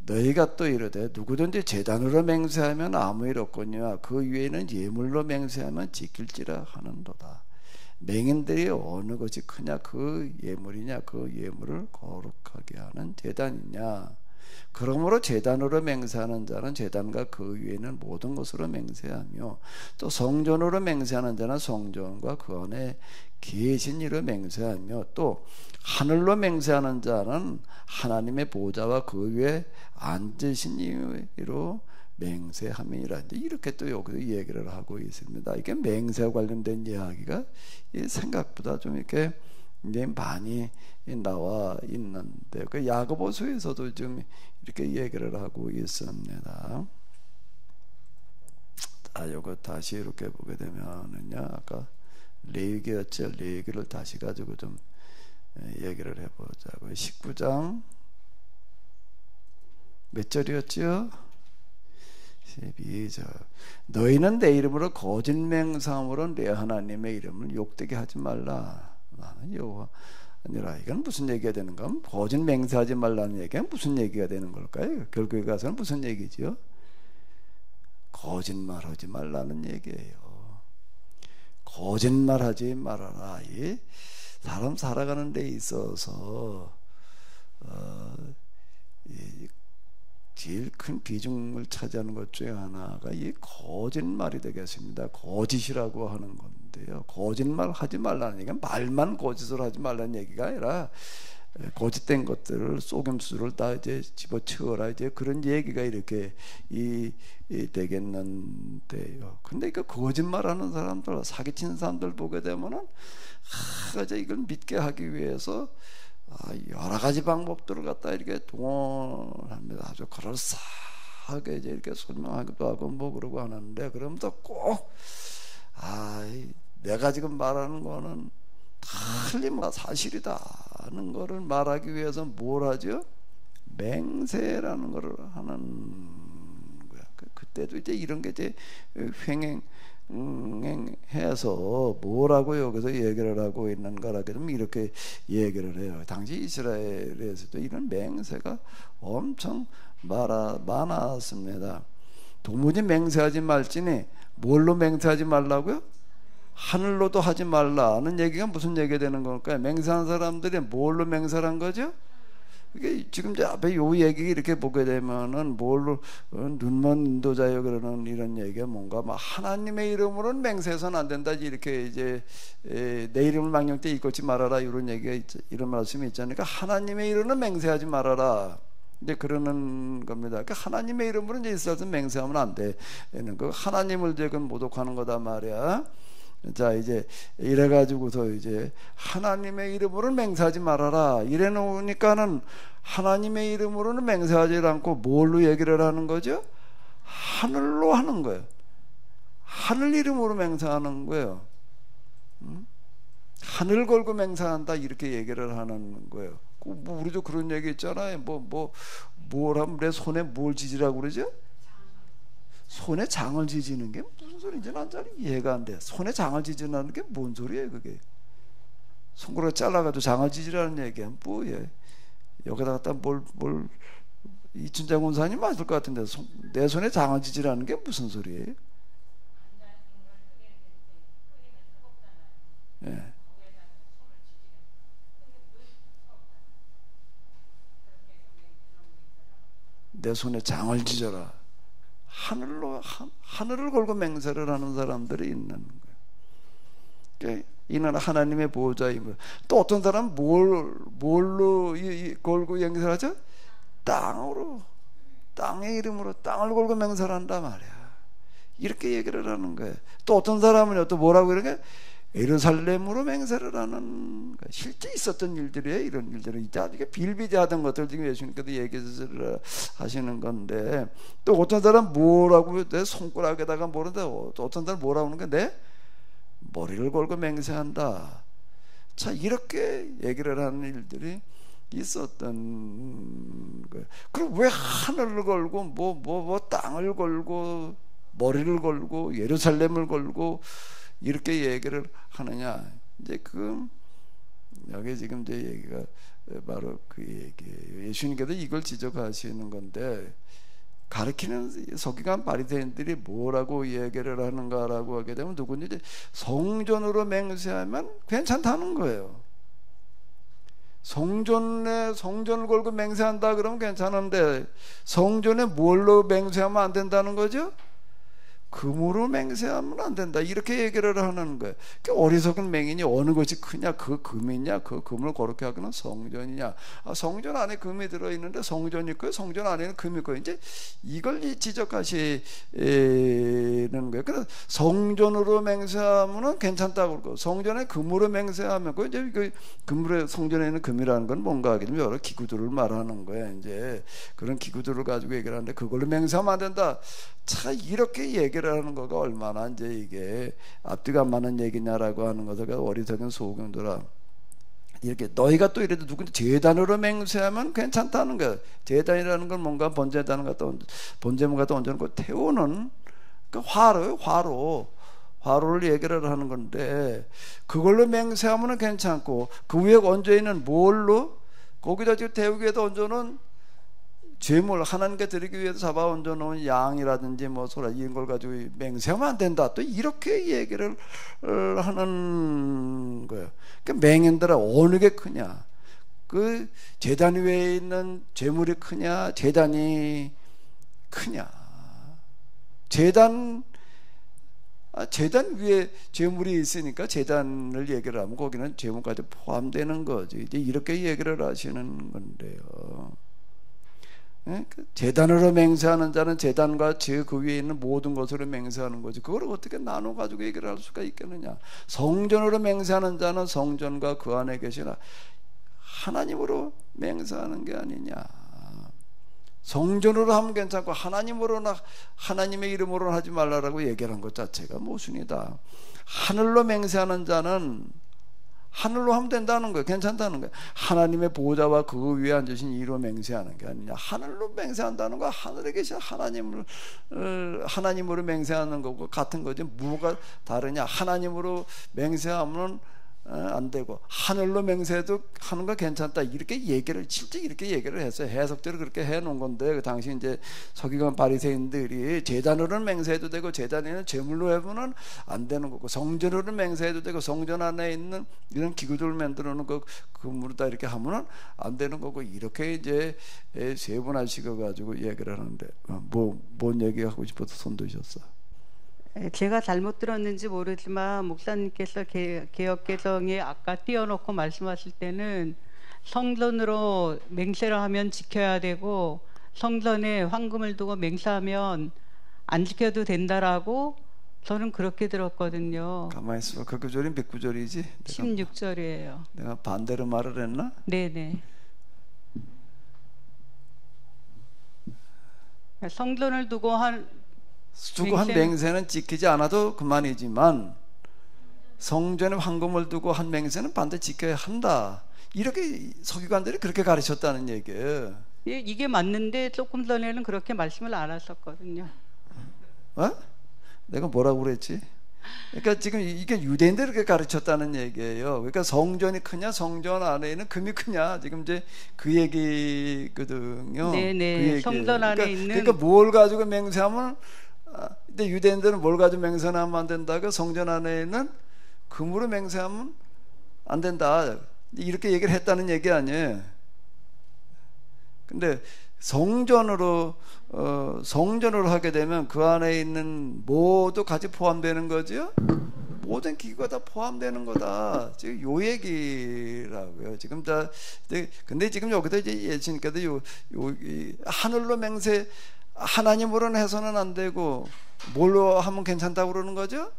너희가 또 이르되 누구든지 제단으로 맹세하면 아무 일 없거니와 그 위에는 예물로 맹세하면 지킬지라 하는도다. 맹인들이 어느 것이 크냐 그 예물이냐 그 예물을 거룩하게 하는 제단이냐. 그러므로 제단으로 맹세하는 자는 제단과 그 위에는 모든 것으로 맹세하며 또 성전으로 맹세하는 자는 성전과 그 안에 계신 이로 맹세하며 또 하늘로 맹세하는 자는 하나님의 보좌와 그 위에 앉으신 이로 맹세함이라. 이렇게 또 여기서 얘기를 하고 있습니다. 이게 맹세와 관련된 이야기가 생각보다 좀 이렇게 많이 나와 있는데, 그 야고보서에서도 좀 이렇게 얘기를 하고 있습니다. 자, 요거 다시 이렇게 보게 되면은요, 아까 레위기였죠. 레위기를 다시 가지고 좀 얘기를 해보자고요. 19장 몇 절이었죠? 12절. 너희는 내 이름으로 거짓 맹세함으로 내 하나님의 이름을 욕되게 하지 말라. 나는 여호와 아니라. 이건 무슨 얘기가 되는가? 거짓 맹세하지 말라는 얘기가 무슨 얘기가 되는 걸까요? 결국에 가서는 무슨 얘기지요? 거짓말하지 말라는 얘기예요. 거짓말하지 말아라. 이 사람 살아가는 데 있어서 제일 큰 비중을 차지하는 것 중에 하나가 이 거짓말이 되겠습니다. 거짓이라고 하는 건데요. 거짓말 하지 말라는 얘기는 말만 거짓을 하지 말라는 얘기가 아니라 거짓된 것들을 속임수를 다 이제 집어치워라, 이제 그런 얘기가 이렇게 되겠는데요. 근데 그 거짓말하는 사람들, 사기치는 사람들 보게 되면은 이제 이걸 믿게 하기 위해서 여러 가지 방법들을 갖다 이렇게 동원합니다. 아주 그럴싸하게 이제 이렇게 설명하기도 하고 뭐 그러고 하는데, 그러면서 꼭 내가 지금 말하는 거는 틀림없는 사실이다는 거를 말하기 위해서 뭘 하죠? 맹세라는 거를 하는 거야. 그때도 이제 이런 게 이제 해서 뭐라고 여기서 얘기를 하고 있는가라게 되면 이렇게 얘기를 해요. 당시 이스라엘에서도 이런 맹세가 엄청 많았습니다. 도무지 맹세하지 말지니 뭘로 맹세하지 말라고요? 하늘로도 하지 말라는 얘기가 무슨 얘기가 되는 걸까요? 맹세한 사람들이 뭘로 맹세한 거죠? 이게 지금 이제 앞에 요 얘기 이렇게 보게 되면은 뭘로 눈먼 인도자여 그러는 이런 얘기가 뭔가 막 하나님의 이름으로는 맹세해서는 안 된다, 이렇게 이제 내 이름을 망령 때 일컫지 말아라, 이런 얘기가 이런 말씀이 있잖아요. 그러니까 하나님의 이름은 맹세하지 말아라, 이제 그러는 겁니다. 그러니까 하나님의 이름으로 이제 있어서 맹세하면 안 되는 거, 하나님을 지금 모독하는 거다 말이야. 자, 이제 이래가지고서 이제 하나님의 이름으로는 맹세하지 말아라 이래 놓으니까는 하나님의 이름으로는 맹세하지 않고 뭘로 얘기를 하는 거죠? 하늘로 하는 거예요. 하늘 이름으로 맹세하는 거예요. 하늘 걸고 맹세한다, 이렇게 얘기를 하는 거예요. 뭐 우리도 그런 얘기 있잖아요. 뭘 하면 내 손에 뭘 지지라고 그러죠? 손에 장을 지지는 게 무슨 소리인지 난 잘 이해가 안 돼. 손에 장을 지지라는 게 뭔 소리예요? 그게 손가락 잘라가지고 장을 지지라는 얘기야 뭐예요? 여기다 갖다 뭘 이춘자 군사님 맞을 것 같은데 내 손에 장을 지지라는 게 무슨 소리예요? 예. 내 손에 장을 지져라. 하늘을 걸고 맹세를 하는 사람들이 있는 거예요. 이는 하나님의 보좌임을. 또 어떤 사람은 뭘로 걸고 맹세를 하죠? 땅으로, 땅의 이름으로 땅을 걸고 맹세를 한단 말이야. 이렇게 얘기를 하는 거예요. 또 어떤 사람은요, 또 뭐라고 그러게? 예루살렘으로 맹세를 하는 거예요. 실제 있었던 일들이에요. 이런 일들은 이제 비일비재하던 것들 지금 예수님께서 얘기를 하시는 건데, 또 어떤 사람은 뭐라고 내 손가락에다가 모르는데, 또 어떤 사람은 뭐라고 하는 게 내 머리를 걸고 맹세한다. 자, 이렇게 얘기를 하는 일들이 있었던 거예요. 그럼 왜 하늘을 걸고 뭐 땅을 걸고 머리를 걸고 예루살렘을 걸고 이렇게 얘기를 하느냐? 이제 여기 지금 이제 얘기가 바로 그 얘기예요. 예수님께서 이걸 지적하시는 건데, 가르치는 서기관 바리새인들이 뭐라고 얘기를 하는가라고 하게 되면 누군지 이제 성전으로 맹세하면 괜찮다는 거예요. 성전을 걸고 맹세한다 그러면 괜찮은데, 성전에 뭘로 맹세하면 안 된다는 거죠? 금으로 맹세하면 안 된다, 이렇게 얘기를 하는 거예요. 어리석은 맹인이 어느 것이 크냐, 그 금이냐, 그 금을 거룩게 하거나 성전이냐. 성전 안에 금이 들어있는데 성전이 있고요, 성전 안에는 금이 있고요. 이제 이걸 지적하시는 거예요. 그래서 성전으로 맹세하면 괜찮다고 그러고, 성전에 금으로 맹세하면, 이제 그 금으로, 성전에 있는 금이라는 건 뭔가 하게 되면 여러 기구들을 말하는 거예요. 이제 그런 기구들을 가지고 얘기를 하는데, 그걸로 맹세하면 안 된다. 자, 이렇게 얘기를 하는 거가 얼마나 이제 이게 앞뒤가 안 맞는 얘기냐라고 하는 것을 어리석은 소경들아, 이렇게 너희가 또 이래도 누군지 제단으로 맹세하면 괜찮다는 거야. 제단이라는 건 뭔가 번제단을 갖다 번제물 갖다 얹어놓고 태우는 그 화로를 얘기를 하는 건데, 그걸로 맹세하면 괜찮고, 그 위에 얹어있는 뭘로, 거기다 지금 태우기 위해서 얹어놓은 죄물, 하나님께 드리기 위해서 잡아 얹어놓은 양이라든지 뭐 소라, 이런 걸 가지고 맹세하면 안 된다, 또 이렇게 얘기를 하는 거예요. 그러니까 맹인들아, 어느 게 크냐, 그 제단 위에 있는 죄물이 크냐, 제단이 크냐. 제단 위에 죄물이 있으니까 제단을 얘기를 하면 거기는 죄물까지 포함되는 거죠. 이제 이렇게 얘기를 하시는 건데요. 제단으로 맹세하는 자는 제단과 그 위에 있는 모든 것으로 맹세하는 거지, 그걸 어떻게 나눠 가지고 얘기를 할 수가 있겠느냐. 성전으로 맹세하는 자는 성전과 그 안에 계시나 하나님으로 맹세하는 게 아니냐. 성전으로 하면 괜찮고 하나님의 이름으로 하지 말라라고 얘기하는 것 자체가 모순이다. 하늘로 맹세하는 자는 하늘로 하면 된다는 거예요. 괜찮다는 거예요. 하나님의 보좌와 그 위에 앉으신 이로 맹세하는 게 아니냐. 하늘로 맹세한다는 거, 하늘에 계신 하나님으로 맹세하는 거고 같은 거지, 뭐가 다르냐. 하나님으로 맹세하면 안 되고, 하늘로 맹세도 하는 거 괜찮다, 이렇게 얘기를, 실제 이렇게 얘기를 했어요. 해석대로 그렇게 해놓은 건데, 그 당시 이제 서기관 바리새인들이 제단으로는 맹세해도 되고 제단에는 제물로 해보면 안 되는 거고, 성전으로는 맹세해도 되고 뭔 안에 있는 이런 기구들을 만들어 놓은 거 금으로다 이렇게 하면은 안 되는 거고, 이렇게 이제 세분화시켜 가지고 얘기를 하는데, 뭔 얘기하고 싶어서 손 드셨어? 제가 잘못 들었는지 모르지만 목사님께서 개역 개정에 아까 띄워놓고 말씀하실 때는 성전으로 맹세를 하면 지켜야 되고, 성전에 황금을 두고 맹세하면 안 지켜도 된다라고 저는 그렇게 들었거든요. 가만히 있어. 그 구절이 몇 구절이지? 16절이에요. 내가 반대로 말을 했나? 네네. 성전을 두고 한 맹세는 지키지 않아도 그만이지만, 성전에 황금을 두고 한 맹세는 반드시 지켜야 한다, 이렇게 서기관들이 그렇게 가르쳤다는 얘기예요. 예, 이게 맞는데 조금 전에는 그렇게 말씀을 안 하셨거든요. 내가 뭐라고 그랬지? 그러니까 지금 이게 유대인들이 그렇게 가르쳤다는 얘기예요. 그러니까 성전이 크냐, 성전 안에 있는 금이 크냐, 지금 이제 그 얘기거든요. 네네. 그 얘기. 성전 안에 있는, 그러니까 뭘 가지고 맹세하면, 근데 유대인들은 뭘 가지고 맹세하면 안 된다고, 성전 안에 있는 금으로 맹세하면 안 된다, 이렇게 얘기를 했다는 얘기 아니에요. 근데 성전으로 하게 되면 그 안에 있는 모두 같이 포함되는 거죠. 모든 기구가 다 포함되는 거다. 지금 요 얘기라고요. 지금 다 근데 지금 여기서 이제 예수님께서 하늘로 맹세 하나님으로는 해서는 안 되고 뭘로 하면 괜찮다고 그러는 거죠?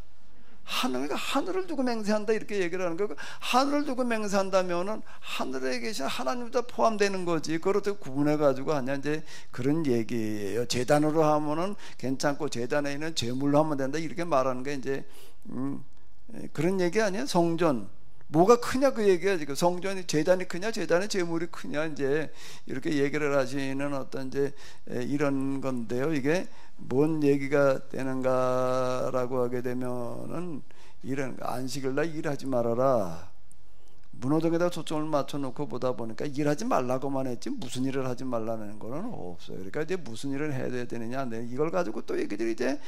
하늘을 두고 맹세한다 이렇게 얘기를 하는 거고, 하늘을 두고 맹세한다면은 하늘에 계신 하나님도 포함되는 거지. 그걸 어떻게 구분해 가지고 하냐, 이제 그런 얘기예요. 제단으로 하면은 괜찮고 제단에 있는 제물로 하면 된다 이렇게 말하는 게 이제 그런 얘기 아니에요? 성전 뭐가 크냐 그 얘기야. 지금 성전이 제단이 크냐 제단의 제물이 크냐 이제 이렇게 얘기를 하시는 어떤 이제 이런 건데요. 이게 뭔 얘기가 되는가라고 하게 되면은 이런 안식일 날 일하지 말아라. 문호동에다 초점을 맞춰놓고 보다 보니까 일하지 말라고만 했지 무슨 일을 하지 말라는 거는 없어요. 그러니까 이제 무슨 일을 해야 되느냐 안 되느냐 이걸 가지고 또 얘기들이 이제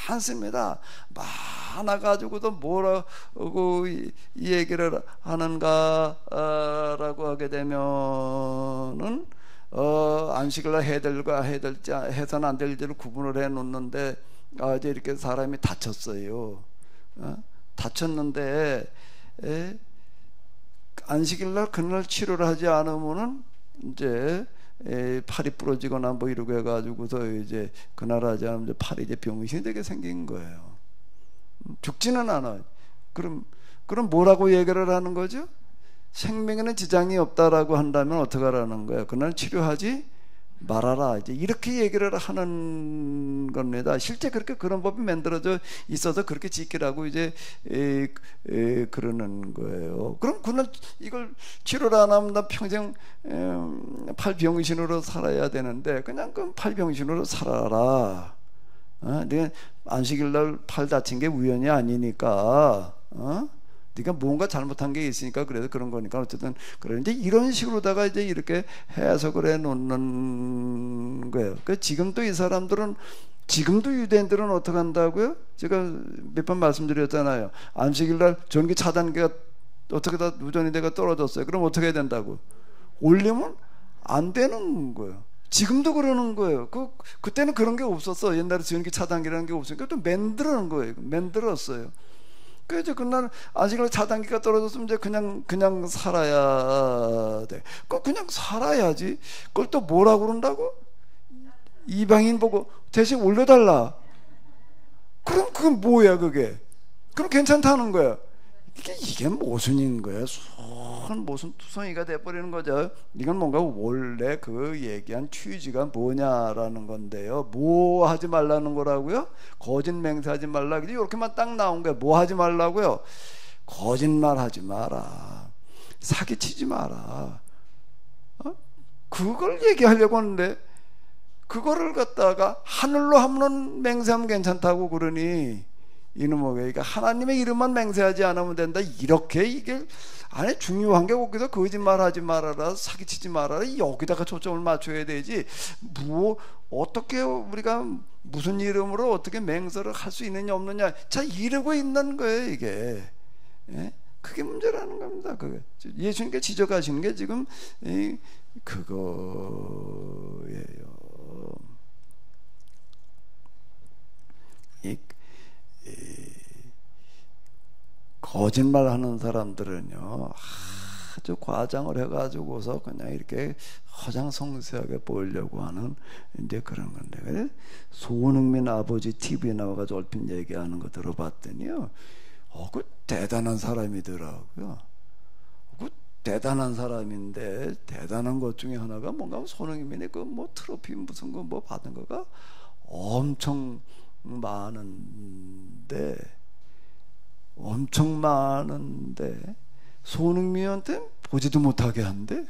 많습니다. 많아 가지고도 뭐라고 이 얘기를 하는가라고 하게 되면은 안식을 해야 될까 해서는 안 될 일을 구분을 해 놓는데 이제 이렇게 사람이 다쳤어요. 다쳤는데 안식일날 그날 치료를 하지 않으면은 이제 팔이 부러지거나 뭐 이러고 해가지고서 이제 그날 하지 않으면 이제 팔이 이제 병신이 되게 생긴 거예요. 죽지는 않아. 그럼 뭐라고 얘기를 하는 거죠? 생명에는 지장이 없다라고 한다면 어떻게 하라는 거예요? 그날 치료하지 말아라. 이제 이렇게 얘기를 하는 겁니다. 실제 그렇게 그런 법이 만들어져 있어서 그렇게 지키라고 이제 그러는 거예요. 그럼 그날 이걸 치료를 안 하면 나 평생 팔병신으로 살아야 되는데 그냥 그 팔병신으로 살아라. 네가 안식일 날 팔 다친 게 우연이 아니니까. 네가 뭔가 잘못한 게 있으니까 그래서 그런 거니까 어쨌든 그런데 이런 식으로다가 이제 이렇게 해석을 해 놓는 거예요. 그러니까 지금도 이 사람들은 지금도 유대인들은 어떻게 한다고요? 제가 몇 번 말씀드렸잖아요. 안식일날 전기 차단기가 어떻게 다 누전이대가 떨어졌어요. 그럼 어떻게 해야 된다고? 올리면 안 되는 거예요. 지금도 그러는 거예요. 그때는 그런 게 없었어. 옛날에 전기 차단기라는 게 없으니까 또 만드는 거예요. 만들었어요. 그래서 그날 안식일 차단기가 떨어졌으면 이제 그냥 살아야 돼. 그냥 살아야지. 그걸 또 뭐라고 그런다고? 이방인 보고 대신 올려달라. 그럼 그건 뭐야 그게? 그럼 괜찮다는 거야. 이게 모순인 거야. 무슨 투성이가 돼버리는 거죠. 이건 뭔가 원래 그 얘기한 취지가 뭐냐라는 건데요. 뭐 하지 말라는 거라고요? 거짓 맹세하지 말라. 이렇게만 딱 나온 거야. 뭐 하지 말라고요? 거짓말 하지 마라. 사기치지 마라. 그걸 얘기하려고 하는데 그거를 갖다가 하늘로 하면 맹세하면 괜찮다고 그러니 이놈의 그러니까 하나님의 이름만 맹세하지 않으면 된다. 이렇게 이게 안에 중요한 게 거기서 거짓말하지 말아라, 사기치지 말아라 여기다가 초점을 맞춰야 되지. 뭐 어떻게 우리가 무슨 이름으로 어떻게 맹세를 할 수 있느냐 없느냐 자 이러고 있는 거예요 이게. 예? 그게 문제라는 겁니다. 그게 예수님께 지적하시는 게 지금 그거예요. 거짓말하는 사람들은요 아주 과장을 해가지고서 그냥 이렇게 허장성세하게 보이려고 하는 이제 그런 건데 손흥민 아버지 TV에 나와가지고 얼핏 얘기하는 거 들어봤더니요 그 대단한 사람이더라고요. 그 대단한 사람인데 대단한 것 중에 하나가 뭔가 손흥민의 그 뭐 트로피 무슨 거 뭐 받은 거가 엄청 많은데 손흥민한테 보지도 못하게 한대.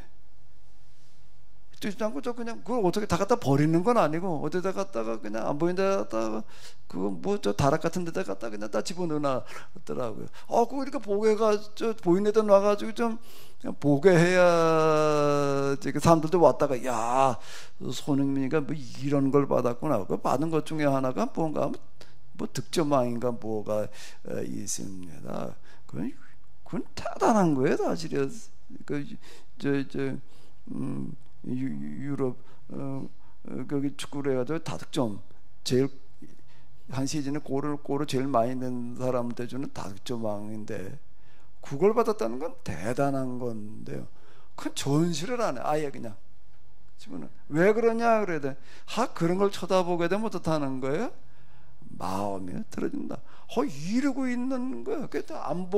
뛰지도 않고 저 그냥 그걸 어떻게 다 갖다 버리는 건 아니고 어디다 갖다가 그냥 안 보이는 데다 갖다가 그거 뭐 저 다락 같은 데다 갖다 그냥 다 집어넣어놨더라고요. 그거 이렇게 보게가 저 보이는 데다 놔가지고 좀 보게 해야지. 그 사람들도 왔다가 야 손흥민이가 뭐 이런 걸 받았구나. 그 받은 것 중에 하나가 뭔가 뭐 득점왕인가 뭐가 있습니다. 그건 대단한 거예요 사실은. 유럽 거기 축구를 해가지고 다득점 제일 한 시즌에 골을 제일 많이 낸 사람한테 주는 득점왕인데 그걸 받았다는 건 대단한 건데요. 그 전시를 안 해. 아예 그냥. 왜 그러냐 그래야 돼. 그런 걸 쳐다보게 되면 어떻다는 거예요? 마음이 틀어진다. 이러고 있는 거야. 그래도 안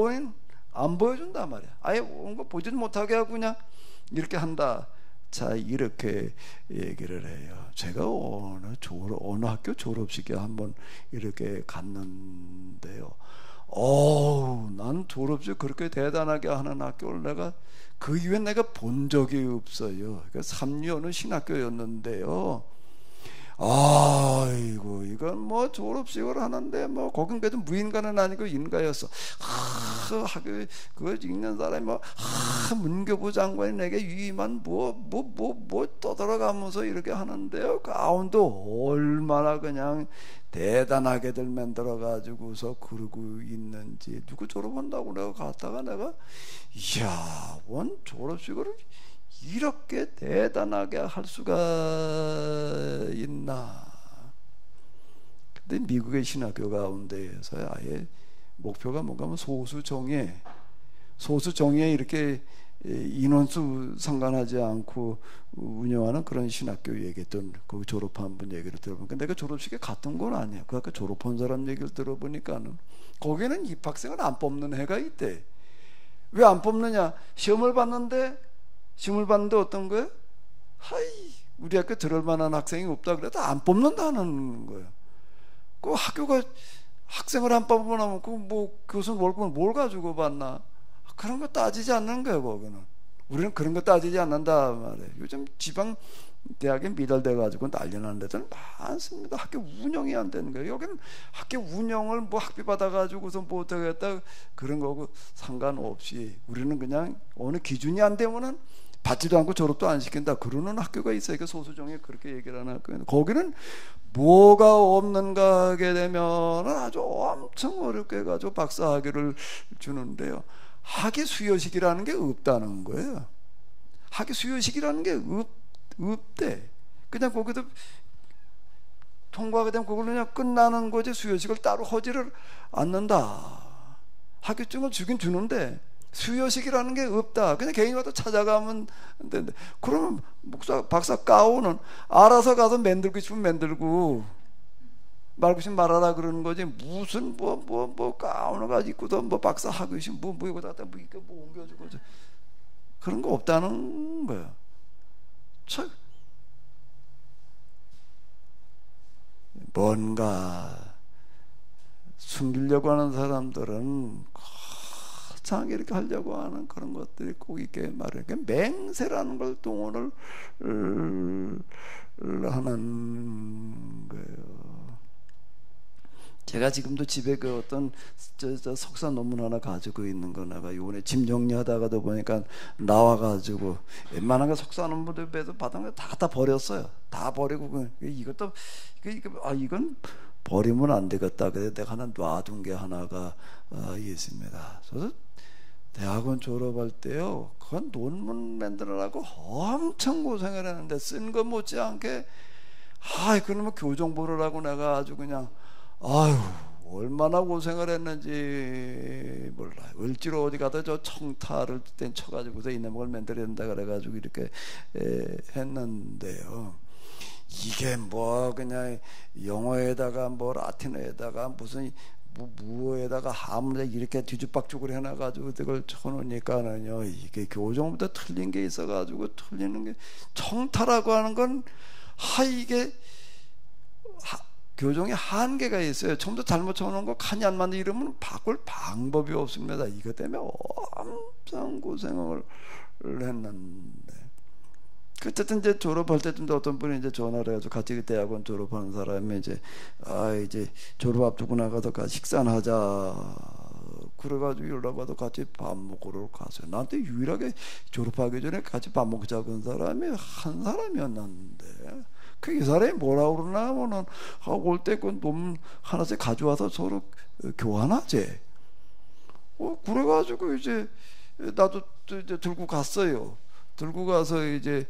보여준단 말이야. 아예 뭔가 보지도 못하게 하고 그냥 이렇게 한다. 자, 이렇게 얘기를 해요. 제가 어느 학교 졸업식에 한번 이렇게 갔는데요. 난 졸업식 그렇게 대단하게 하는 학교를 내가 그 이후에 내가 본 적이 없어요. 그러니까 3년은 신학교였는데요. 아이고, 이건 뭐 졸업식을 하는데 뭐 거긴 그래도 무인가는 아니고 인가였어. 학교 그거 읽는 사람이 문교부 장관이 내게 위만 뭐 떠들어가면서 이렇게 하는데요. 가운도 얼마나 그냥 대단하게들 만들어 가지고서 그러고 있는지. 누구 졸업한다고 내가 갔다가 내가 이야, 원 졸업식을 이렇게 대단하게 할 수가 있나. 근데 미국의 신학교 가운데에서 아예 목표가 뭔가 하면 소수정예 이렇게 인원수 상관하지 않고 운영하는 그런 신학교 얘기했던 그 졸업한 분 얘기를 들어보니까 내가 졸업식에 갔던 건 아니야. 그 아까 졸업한 사람 얘기를 들어보니까는 거기는 입학생을 안 뽑는 해가 있대. 왜 안 뽑느냐? 시험을 봤는데 어떤 거예요? 우리 학교 들을 만한 학생이 없다 그래도 안 뽑는다는 거예요. 그 학교가 학생을 안 뽑으면 뭐 교수는 월급을 뭘 가지고 받나? 그런 거 따지지 않는 거예요. 거기는 우리는 그런 거 따지지 않는다 말이에요. 요즘 지방 대학에 미달돼 가지고 난리 나는 데들 많습니다. 학교 운영이 안 되는 거예요. 여기는 학교 운영을 뭐 학비 받아 가지고서 뭐 어떻게 했다 그런 거고 상관없이 우리는 그냥 어느 기준이 안 되면은 받지도 않고 졸업도 안 시킨다 그러는 학교가 있어요. 그 소수정에 그렇게 얘기를 하는 학교는 거기는 뭐가 없는가 하게 되면 아주 엄청 어렵게 해가지고 박사학위를 주는데요. 학위 수여식이라는 게 없다는 거예요. 학위 수여식이라는 게 없대. 그냥 거기도 통과하게 되면 그걸로 그냥 끝나는 거지 수여식을 따로 하지를 않는다. 학위증을 주긴 주는데 수여식이라는 게 없다. 그냥 개인마다 찾아가면 되는데 그러면 박사 가오는 알아서 가서 만들고 싶으면 만들고 말고 싶으면 말하라 그러는 거지. 무슨 뭐 가운을 가지고 입고도 뭐 박사 하고 싶으면 뭐 이거 갖다 뭐 옮겨주고 그런 거 없다는 거야. 참 뭔가 숨기려고 하는 사람들은 거창하게 이렇게 하려고 하는 그런 것들이 꼭 있게 말해요. 맹세라는 걸 동원을 하는 거예요. 제가 지금도 집에 그 어떤 석사 논문 하나 가지고 있는 거 내가 요번에 집 정리하다가도 보니까 나와가지고 웬만한 거 석사 논문도 받은 거 다 갖다 버렸어요. 다 버리고 이것도 이건 버리면 안 되겠다. 그래서 내가 하나 놔둔 게 하나가 있습니다. 그래서 대학원 졸업할 때요, 그건 논문 만들으라고 엄청 고생을 했는데 쓴 거 못지않게 그러면 교정보를 하고 내가 아주 그냥 얼마나 고생을 했는지 몰라요. 을지로 어디 가다 저 청타를 땐 쳐가지고서 이놈을 만들어야 된다 그래가지고 이렇게 했는데요. 이게 뭐 그냥 영어에다가 뭐 라틴어에다가 무슨 무어에다가 한문에 이렇게 뒤죽박죽을 해놔가지고 그걸 쳐놓으니까는요, 이게 교정보다 틀린 게 있어가지고 틀리는 게 청타라고 하는 건 이게 교정에 한계가 있어요. 처음부터 잘못 쳐놓은 거 칸이 안 맞는 이러면 바꿀 방법이 없습니다. 이것 때문에 엄청 고생을 했는데 그때도 이제 졸업할 때쯤 어떤 분이 이제 전화를 해가지고 같이 대학원 졸업하는 사람이 이제 졸업 앞두고 나가서 같이 식사나 하자 그래가지고 연락 받아 같이 밥 먹으러 갔어요. 나한테 유일하게 졸업하기 전에 같이 밥 먹자고 한 사람이 한 사람이었는데 이 사람이 뭐라고 그러나 하면은 올 때 그 논문 하나씩 가져와서 서로 교환하재. 그래가지고 이제 나도 이제 들고 갔어요. 들고 가서 이제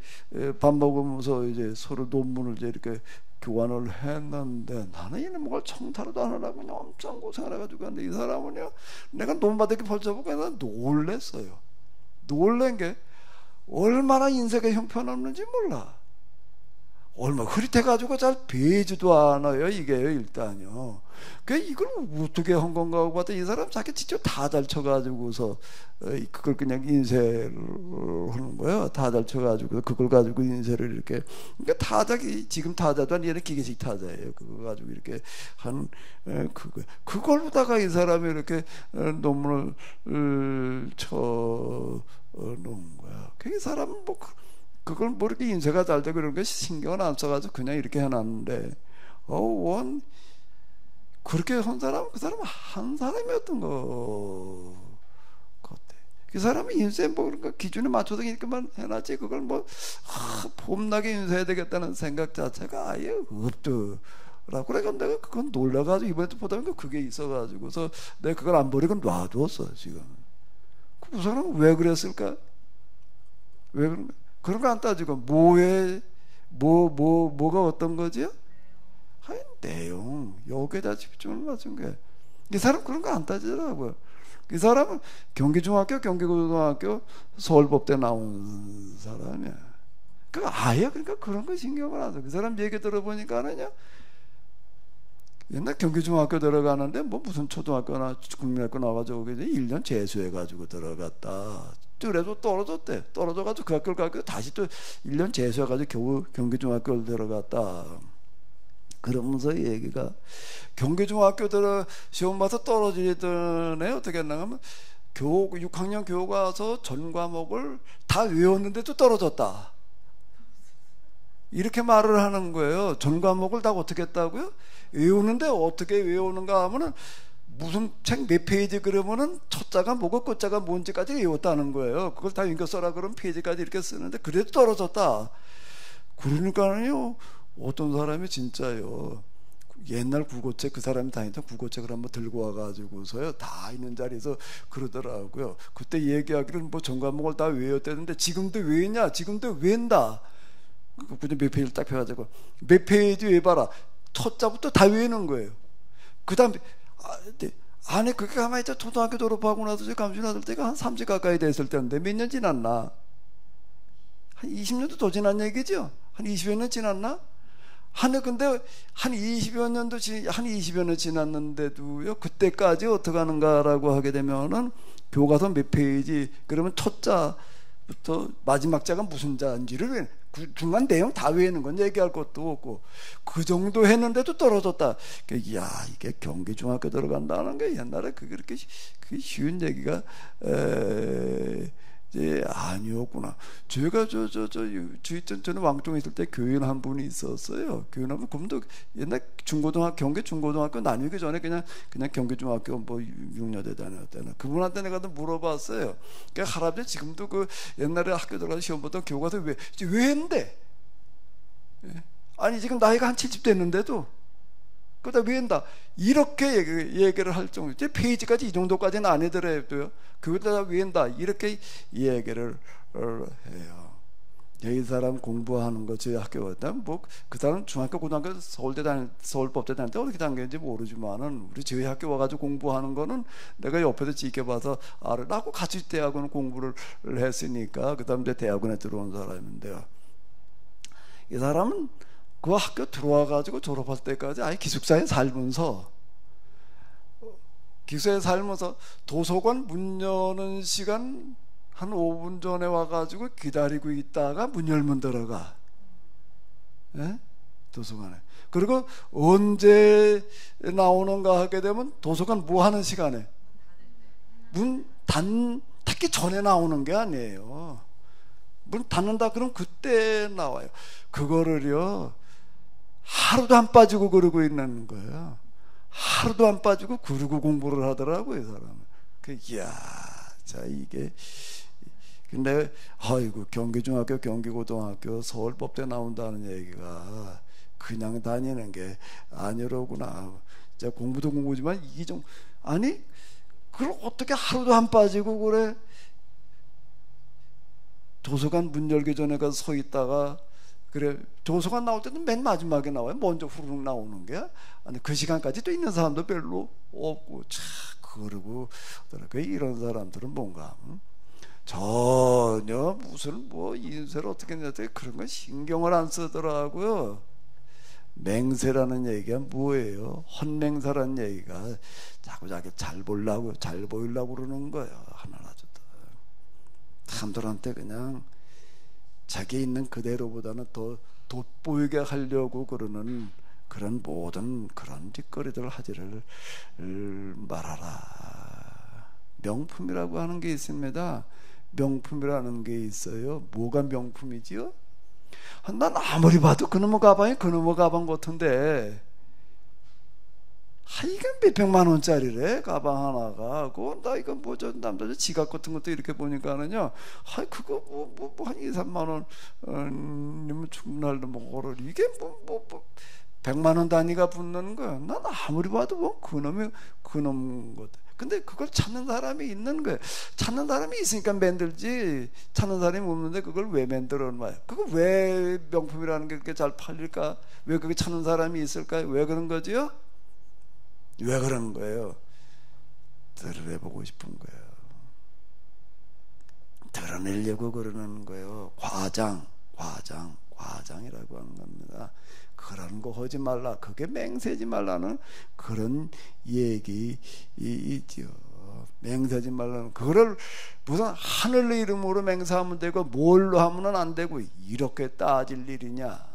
밥 먹으면서 이제 서로 논문을 이제 이렇게 교환을 했는데, 나는 이놈을 청타로도 안 하라고 그냥 엄청 고생을 해가지고. 근데 이 사람은요, 내가 논바닥에 펼쳐보고 그냥 놀랬어요. 놀란 게 얼마나 인생의 형편없는지 몰라. 얼마 흐릿해가지고 잘 배지도 않아요, 이게요, 일단요. 이걸 어떻게 한 건가 하고 봤더니 이 사람 자기 직접 다 잘 쳐가지고서 그걸 그냥 인쇄를 하는 거예요. 다 잘 쳐가지고 그걸 가지고 인쇄를 이렇게. 그러니까 타자기, 지금 타자도 아니라 기계식 타자예요. 그거 가지고 이렇게 한 그걸로다가 이 사람이 이렇게 논문을 쳐 놓은 거야. 이 사람은 뭐 그걸 뭐 이렇게 인쇄가 잘 되고 이런 게 신경을 안 써가지고 그냥 이렇게 해놨는데, 그렇게 한 사람, 그 사람은 한 사람이었던 거 같아. 그 사람이 인쇄 뭐 그런 거 기준에 맞춰서 이렇게만 해놨지, 그걸 뭐 폼나게 인쇄해야 되겠다는 생각 자체가 아예 없더라고. 그래, 내가 그건 놀라가지고 이번에 또 보다 보니까 그게 있어가지고서 내가 그걸 안 버리고 놔두었어, 지금. 그 사람은 왜 그랬을까? 왜 그런 거야? 그런 거 안 따지고 뭐가 어떤 거지요? 아니, 내용 여기에다 집중을 맞춘 거야. 이 사람 그런 거 안 따지더라고요. 이 사람은 경기중학교, 경기고등학교, 서울법대 나온 사람이야. 아예 그러니까 그런 거 신경을 안 써. 그 사람 얘기 들어보니까는요, 옛날 경기중학교 들어가는데 뭐 무슨 초등학교나 국민학교 나와가지고 1년 재수해가지고 들어갔다. 그래도 떨어졌대. 떨어져가지고 그 학교를 가고 다시 또 1년 재수해가지고 겨우 경기중학교를 들어갔다. 그러면서 얘기가, 경기중학교 시험 봐서 떨어지던 애 어떻게 했나 하면 6학년 교우 가서 전 과목을 다 외웠는데도 떨어졌다. 이렇게 말을 하는 거예요. 전 과목을 다 어떻게 했다고요? 외우는데 어떻게 외우는가 하면은 무슨 책 몇 페이지 그러면은 첫자가 뭐고 끝자가 뭔지까지 외웠다는 거예요. 그걸 다 읽어 써라 그러면 페이지까지 이렇게 쓰는데 그래도 떨어졌다. 그러니까요, 어떤 사람이 진짜요, 옛날 국어책, 그 사람이 다니던 국어책을 한번 들고 와가지고서요, 다 있는 자리에서 그러더라고요. 그때 얘기하기를 뭐 전 과목을 다 외웠다는데 지금도 외우냐? 지금도 외운다. 그냥 몇 페이지를 딱 펴가지고 몇 페이지 외봐라. 첫자부터 다 외우는 거예요. 그 다음에 안에 그렇게 가만히 있자. 초등학교 졸업하고 나서 감시나 들 때가 한 30 가까이 됐을 때인데 몇 년 지났나? 한 20년도 더 지난 얘기죠? 한 20여 년 지났나? 근데 한 20여 년 지났는데도요, 그때까지 어떻게 하는가라고 하게 되면은 교과서 몇 페이지, 그러면 첫 자부터 마지막 자가 무슨 자인지를 중간 내용 다 외우는 건 얘기할 것도 없고, 그 정도 했는데도 떨어졌다. 이야, 이게 경기중학교 들어간다는 게 옛날에 그렇게 쉬운 얘기가 이제 아니었구나. 제가 저는 왕종에 있을 때 교인 한 분이 있었어요. 교인 한 분, 그분도 옛날 경기 중고등학교 나뉘기 전에 그냥 경기중학교 뭐 6년대 다녔다는, 그분한테 내가 또 물어봤어요. 그러니까 할아버지 지금도 그 옛날에 학교 들어가서 시험 보던 교과서 왜 했는데? 아니 지금 나이가 한 70 됐는데도 그러다 왜 한다? 이렇게 얘기를 할 정도. 이제 페이지까지 이 정도까지는 안 해더라도요. 그거다 왜 한다? 이렇게 얘기를 해요. 이 사람 공부하는 거 저희 학교 갔다 뭐 그 사람 중학교 고등학교 서울법대 다닐 때 어떻게 다녔는지 모르지만은 우리 저희 학교 와가지고 공부하는 거는 내가 옆에서 지켜봐서 알아. 나하고 같이 대학원 공부를 했으니까 그다음 이제 대학원에 들어온 사람인데요. 이 사람은 그 학교 들어와가지고 졸업할 때까지 아예 기숙사에 살면서 도서관 문 여는 시간 한 5분 전에 와가지고 기다리고 있다가 문 열면 들어가. 예? 도서관에. 그리고 언제 나오는가 하게 되면 도서관 뭐 하는 시간에? 문 닫기 전에 나오는 게 아니에요. 문 닫는다 그럼 그때 나와요. 그거를요, 하루도 안 빠지고 그러고 있는 거예요. 하루도 안 빠지고 그러고 공부를 하더라고요, 이 사람은. 이야, 자, 이게. 근데, 아이고, 경기중학교, 경기고등학교, 서울법대 나온다는 얘기가 그냥 다니는 게 아니로구나. 자, 공부도 공부지만 이게 좀, 아니, 그걸 어떻게 하루도 안 빠지고 그래? 도서관 문 열기 전에 가서 서 있다가 그래 도서관 나올 때는 맨 마지막에 나와요. 먼저 후루룩 나오는 게. 아니 그 시간까지 또 있는 사람도 별로 없고 참 그러고 이런 사람들은 뭔가 전혀 무슨 뭐 인쇄를 어떻게 했냐 그런 건 신경을 안 쓰더라고요. 맹세라는 얘기가 뭐예요? 헌맹사라는 얘기가 자꾸 자기 잘 보이려고 그러는 거예요. 하나라도 사람들한테 그냥 자기 있는 그대로보다는 더 돋보이게 하려고 그러는 그런 모든 그런 짓거리들 하지를 말아라. 명품이라고 하는 게 있습니다. 명품이라는 게 있어요. 뭐가 명품이지요? 난 아무리 봐도 그놈의 가방이 그놈의 가방 같은데 이건 몇백만 원짜리래 가방 하나가. 나 이거 뭐 저 남자 지갑 같은 것도 이렇게 보니까는요. 그거 뭐 한 2, 3만 원이면 충분할도 뭐 이게 뭐 100만 원 단위가 붙는 거야. 난 아무리 봐도 뭐 그놈 것. 근데 그걸 찾는 사람이 있는 거예요. 찾는 사람이 있으니까 만들지. 찾는 사람이 없는데 그걸 왜 만들어 놔요? 그거 왜 명품이라는 게 그렇게 잘 팔릴까? 왜 그게 찾는 사람이 있을까요? 왜 그런 거지요? 왜 그러는 거예요? 드러내보고 싶은 거예요. 드러내려고 그러는 거예요. 과장이라고 하는 겁니다. 그런 거 하지 말라. 그게 맹세지 말라는 그런 얘기 있죠. 맹세하지 말라는 그거를 무슨 하늘의 이름으로 맹세하면 되고 뭘로 하면 안 되고 이렇게 따질 일이냐.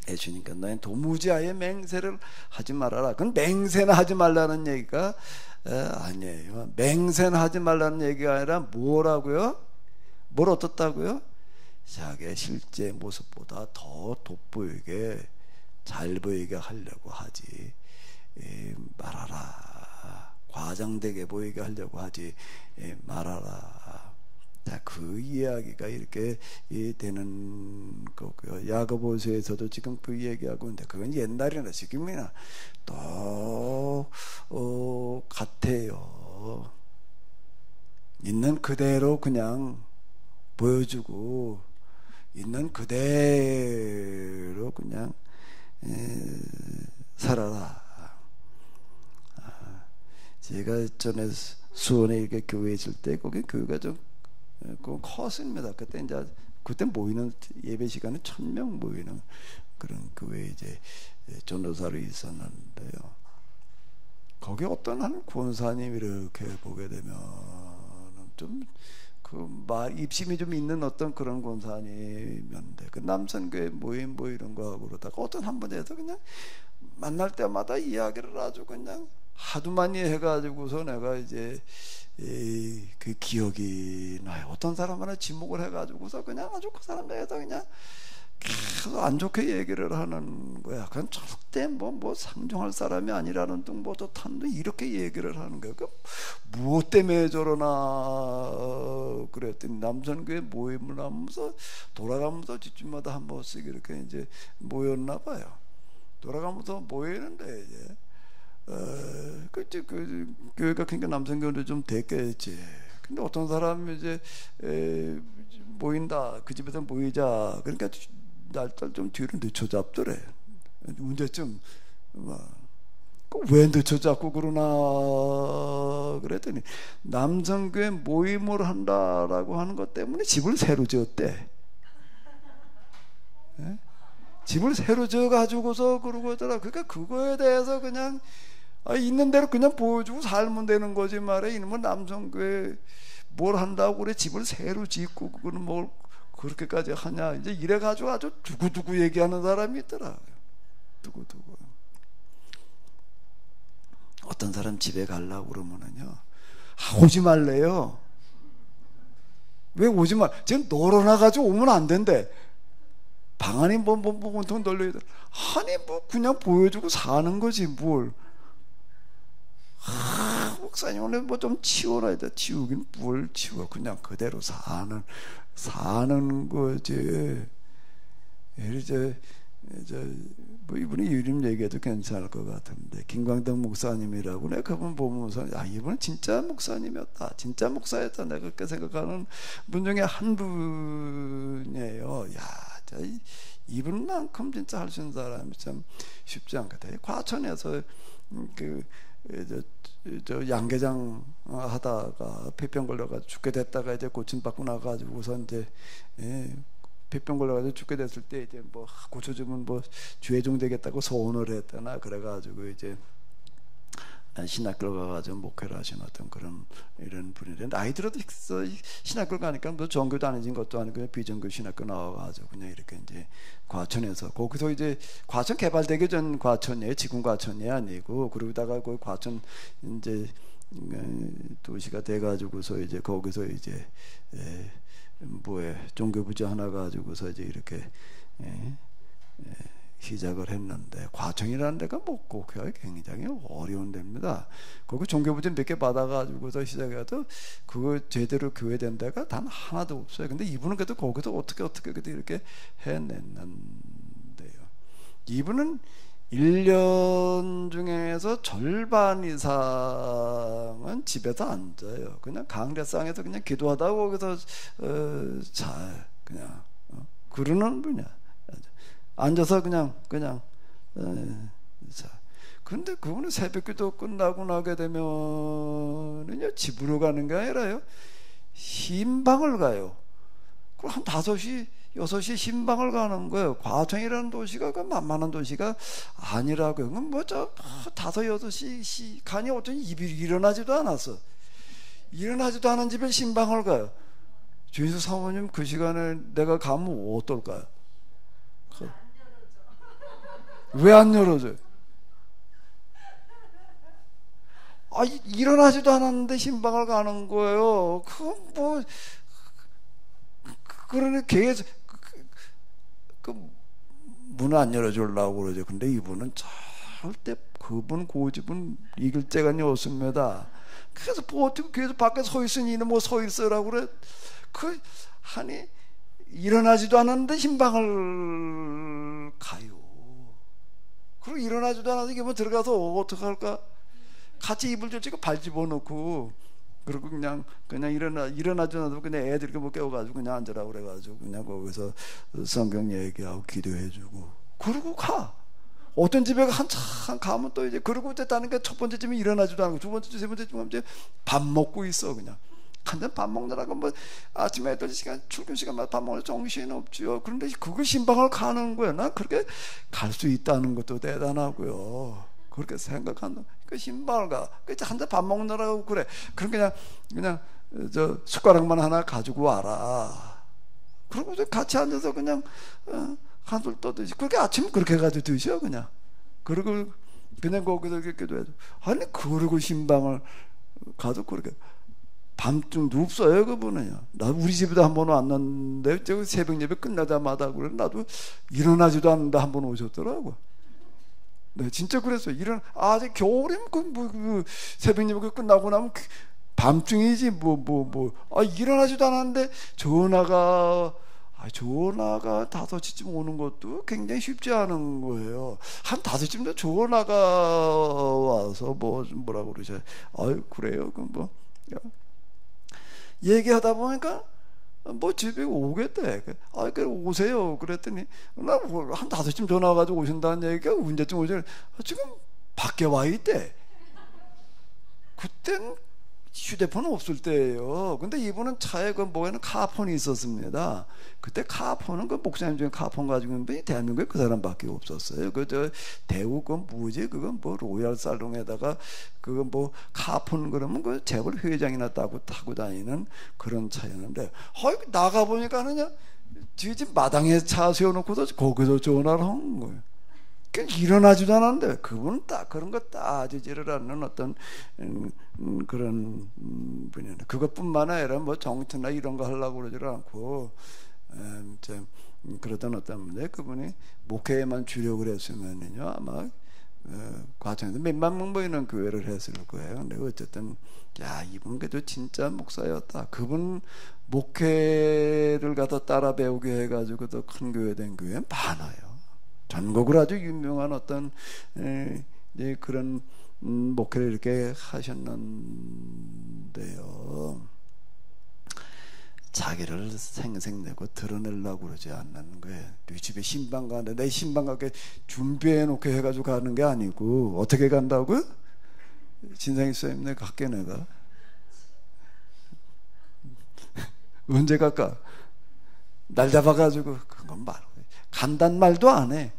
예수님께서 너희 도무지하에 맹세를 하지 말아라. 그건 맹세는 하지 말라는 얘기가 아니에요. 맹세는 하지 말라는 얘기가 아니라 뭐라고요? 뭘 어떻다고요? 자기의 실제 모습보다 더 돋보이게 잘 보이게 하려고 하지 말아라. 과장되게 보이게 하려고 하지 말아라. 자, 그 이야기가 이렇게 되는 거고요. 야고보서에서도 지금 그 얘기하고 있는데 그건 옛날이나 지금이나 또 같아요. 있는 그대로 그냥 보여주고 있는 그대로 그냥 살아라. 제가 전에 수원에 이렇게 교회 있을 때 거기 교회가 좀 컸습니다. 그때 모이는 예배 시간에 1000명 모이는 그런 교회에 이제 전도사로 있었는데요. 거기 어떤 한 권사님 이렇게 보게 되면 좀 입심이 좀 있는 어떤 그런 권사님이었는데 그 남선교회 모임 뭐 이런 거 하고 그러다가 어떤 한 번에서 그냥 만날 때마다 이야기를 아주 그냥 하도 많이 해가지고서 내가 이제 그 기억이 나요. 어떤 사람 하나 지목을 해가지고서 그냥 아주 그 사람 대해서 그냥 계속 안 좋게 얘기를 하는 거야. 그건 절대 뭐 상종할 사람이 아니라는 둥 뭐도 탄도 이렇게 얘기를 하는 거야. 그 무엇 때문에 저러나 그랬더니 남선교회 모임을 하면서 돌아가면서 집집마다 한 번씩 이렇게 이제 모였나 봐요. 돌아가면서 모이는데 이제 그 교회가 그러니까 남성교회도 좀 됐겠지. 근데 어떤 사람이 이제 모인다. 그 집에서 모이자. 그러니까 날짜를 좀 뒤로 늦춰 잡더래. 문제점 왜 늦춰 잡고 그러나 그랬더니 남성교회 모임을 한다라고 하는 것 때문에 집을 새로 지었대. 네? 집을 새로 지어 가지고서 그러고 있더라. 그러니까 그거에 대해서 그냥 있는 대로 그냥 보여주고 살면 되는 거지 말이야. 이놈은 남성교회 뭘 한다고 그래 집을 새로 짓고 그거는 뭘 그렇게까지 하냐. 이제 이래가지고 아주 두고두고 얘기하는 사람이 있더라. 두고두고. 어떤 사람 집에 가려고 그러면은요, 오지 말래요. 왜 오지 말? 지금 널어놔가지고 오면 안 된대. 방 안에 온통 널려 있더라. 아니 뭐 그냥 보여주고 사는 거지 뭘. 목사님 오늘 뭐 좀 치워놔야 돼. 치우긴 뭘 치워. 그냥 그대로 사는 거지. 이제 뭐 이분이 이름 얘기해도 괜찮을 것 같은데 김광덕 목사님이라고 내가 그분 보면서 이분은 진짜 목사님이었다, 진짜 목사였다, 내가 그렇게 생각하는 분 중에 한 분이에요. 이분만큼 진짜 할 수 있는 사람이 참 쉽지 않거든요. 과천에서 저 양계장 하다가 폐병 걸려가지고 죽게 됐다가 이제 고침받고 나가지고서 이제 폐병 걸려가지고 죽게 됐을 때 이제 뭐 고쳐주면 뭐 죄종 되겠다고 소원을 했다나 그래가지고 이제 신학교 가가지고 목회를 하신 어떤 그런 이런 분인데 나이 들어도 신학교 가니까 뭐 전교 다니진 것도 아니고 그냥 비전교 신학교 나와가지고 그냥 이렇게 이제 과천에서 거기서 이제 과천 개발되기 전 과천이에요. 지금 과천이 아니고 그러다가 그 과천 이제 도시가 돼가지고서 이제 거기서 이제 뭐에 종교부지 하나 가지고서 이제 이렇게 시작을 했는데 과천이라는 데가 목고교가 굉장히 어려운 데입니다. 거기 종교부지 몇 개 받아가지고서 시작해도 그거 제대로 교회된 데가 단 하나도 없어요. 근데 이분은 그래도 거기서 어떻게 그래도 이렇게 해냈는데요. 이분은 1년 중에서 절반 이상은 집에서 앉아요. 그냥 강대상에서 그냥 기도하다가 거기서 잘 그냥 그러는 분이야. 앉아서 그냥 자. 근데 그거는 새벽기도 끝나고 나게 되면은요 집으로 가는 게 아니라요 신방을 가요. 그럼 한 5시 6시 신방을 가는 거예요. 과천이라는 도시가 그 만만한 도시가 아니라고요. 그럼 뭐 저 5, 6시 시간이 어쩐지 입이 일어나지도 않았어. 일어나지도 않은 집에 신방을 가요. 주인수 사모님 그 시간에 내가 가면 어떨까요? 왜 안 열어줘요? 일어나지도 않았는데 신방을 가는 거예요. 그러니 계속 문 안 열어주려고 그러죠. 근데 이분은 절대 그분 고집은 이길 재간이 없습니다. 그래서 어떻게 계속 밖에 서 있으니 이는 뭐 서 있으라고 그래. 하니 일어나지도 않았는데 신방을 가요. 그리고 일어나지도 않아서 이게 뭐 들어가서 어떡할까? 같이 이불 젖히고 발 집어넣고 그리고 그냥 일어나지 않아도 그냥 애들 이렇게 뭐 깨워가지고 그냥 앉으라고 그래가지고 그냥 거기서 성경 얘기하고 기도해주고 그러고 가. 어떤 집에 한참 가면 또 이제 그러고 됐다는 게 첫 번째 집에 일어나지도 않고 두 번째 집, 세 번째 집에 이제 밥 먹고 있어. 그냥 한잔 밥 먹느라고 뭐 아침에 8시 출근 시간마다 밥 먹는 정신 없지요. 그런데 그걸 신방을 가는 거야. 나 그렇게 갈 수 있다는 것도 대단하고요. 그렇게 생각한다. 그 신방을 가. 한잔 밥 먹느라고 그래. 그럼 그냥 저 숟가락만 하나 가지고 와라. 그리고 같이 앉아서 그냥 한술 떠드시. 그렇게 아침 그렇게 가지고 드셔 그냥. 그리고 그냥 거기서 이렇게도 해도 아니 그러고 신방을 가도 그렇게. 밤중도 없어요 그분은요. 나 우리 집에도 한 번 왔는데 새벽 예배 끝나자마자 그래 나도 일어나지도 않는데 한 번 오셨더라고. 네 진짜 그랬어요. 아직 겨울이면 새벽 예배 끝나고 나면 밤중이지 일어나지도 않았는데 전화가 5시쯤 오는 것도 굉장히 쉽지 않은 거예요. 한 5시쯤 전화가 와서 뭐라고 그러죠. 그래요 그럼 얘기하다 보니까 집에 오겠대. 그래 오세요. 그랬더니 나 한 5시쯤 전화 와가지고 오신다는 얘기가 언제쯤 오죠? 지금 밖에 와 있대. 그땐 휴대폰은 없을 때예요. 근데 이분은 차에 뭐에는 카폰이 있었습니다. 그때 카폰은 목사님 중에 카폰 가지고 있는 분이 대한민국에 그 사람밖에 없었어요. 대우 그건 로얄 살롱에다가 카폰 그러면 재벌 회장이나 타고 다니는 그런 차였는데 나가 보니까는요 뒤에 집 마당에 차 세워놓고서 거기서 전화를 한 거예요. 일어나지도 않았는데 그분은 딱 그런 거 따지지를 않는 어떤 그런 분이었는데 그것뿐만 아니라 정치나 이런 거 하려고 그러지 않고 그러던 어떤 분인데 그분이 목회에만 주력을 했으면요 아마 과정에서 몇만 명 모이는 교회를 했을 거예요. 근데 어쨌든 이분 그래도 진짜 목사였다. 그분 목회를 가서 따라 배우게 해가지고 더 큰 교회 된 교회 많아요. 전국으로 아주 유명한 어떤 이제 그런 목회를 이렇게 하셨는데요. 자기를 생색내고 드러내려고 그러지 않는 거예요. 네 집에 신방 가는데 내 신방 가게 준비해 놓게 해가지고 가는 게 아니고 어떻게 간다고요? 진상일수님 내 갈게 내가. 언제 갈까? 날 잡아가지고 그건 말 간단 말도 안 해.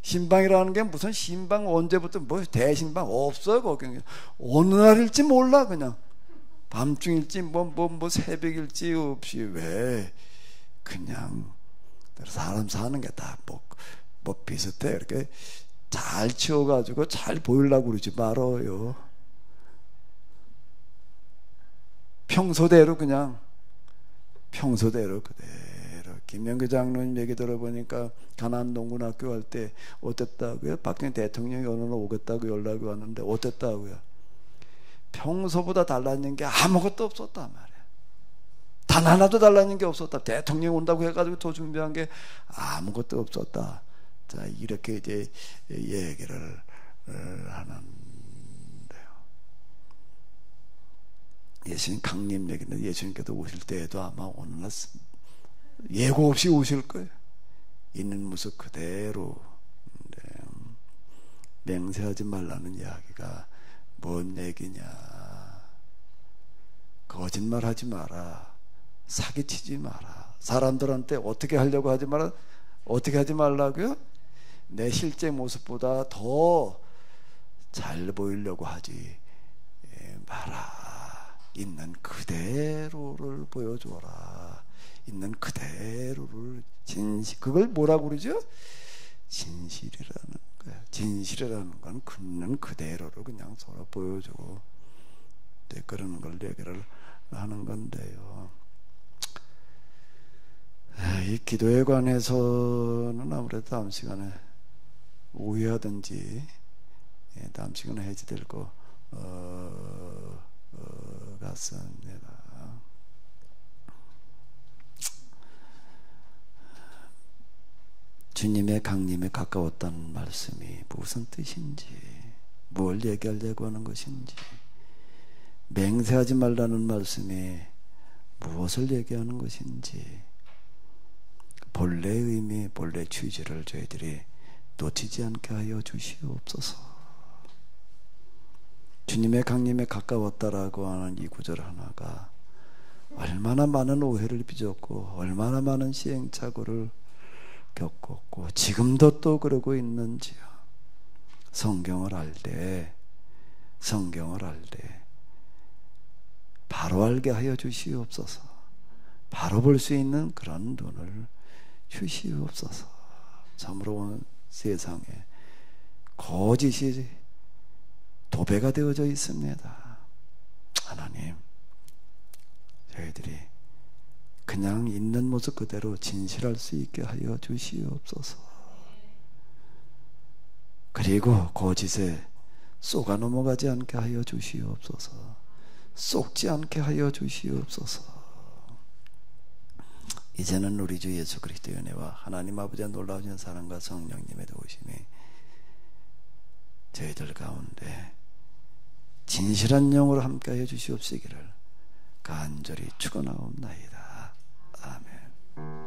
신방이라는 게 무슨 신방 언제부터 뭐 대신방 없어요. 거기 어느 날일지 몰라. 그냥 밤중일지 뭐 새벽일지 없이 왜 그냥 사람 사는 게 다 뭐 비슷해. 이렇게 잘 치워가지고 잘 보이려고 그러지 말아요. 평소대로 그냥 평소대로 그대로. 김영규 장로님 얘기 들어보니까 가난농군학교 할 때 어땠다고요? 박정희 대통령이 어느 날 오겠다고 연락이 왔는데 어땠다고요? 평소보다 달라진 게 아무것도 없었단 말이야. 단 하나도 달라진 게 없었다. 대통령 온다고 해가지고 더 준비한 게 아무것도 없었다. 자, 이렇게 이제 얘기를 하는데요. 예수님 강림 얘기인데 예수님께서 오실 때에도 아마 어느 날 예고 없이 오실 거예요. 있는 모습 그대로. 맹세하지 말라는 이야기가 뭔 얘기냐? 거짓말하지 마라. 사기치지 마라. 사람들한테 어떻게 하려고 하지 마라. 어떻게 하지 말라고요? 내 실제 모습보다 더 잘 보이려고 하지 마라. 있는 그대로를 보여줘라. 있는 그대로를 그걸 뭐라고 그러죠? 진실이라는 거야. 진실이라는 건 있는 그대로를 그냥 서로 보여주고 그러는 걸 얘기를 하는 건데요. 이 기도에 관해서는 아무래도 다음 시간에 오해하든지 다음 시간에 해지될 것 같습니다. 주님의 강림에 가까웠다는 말씀이 무슨 뜻인지, 뭘 얘기하려고 하는 것인지, 맹세하지 말라는 말씀이 무엇을 얘기하는 것인지, 본래 의미, 본래 취지를 저희들이 놓치지 않게 하여 주시옵소서. 주님의 강림에 가까웠다라고 하는 이 구절 하나가 얼마나 많은 오해를 빚었고 얼마나 많은 시행착오를 겪었고 지금도 또 그러고 있는지요. 성경을 알 때 바로 알게 하여 주시옵소서. 바로 볼 수 있는 그런 눈을 주시옵소서. 참으로 오늘 세상에 거짓이 도배가 되어져 있습니다. 하나님, 저희들이 그냥 있는 모습 그대로 진실할 수 있게 하여 주시옵소서. 그리고 거짓에 쏘가 넘어가지 않게 하여 주시옵소서. 쏙지 않게 하여 주시옵소서. 이제는 우리 주 예수 그리스도의 은혜와 하나님 아버지의 놀라우신 사랑과 성령님의 도우심이 저희들 가운데 진실한 영으로 함께하여 주시옵시기를 간절히 축원하옵나이다. 아멘.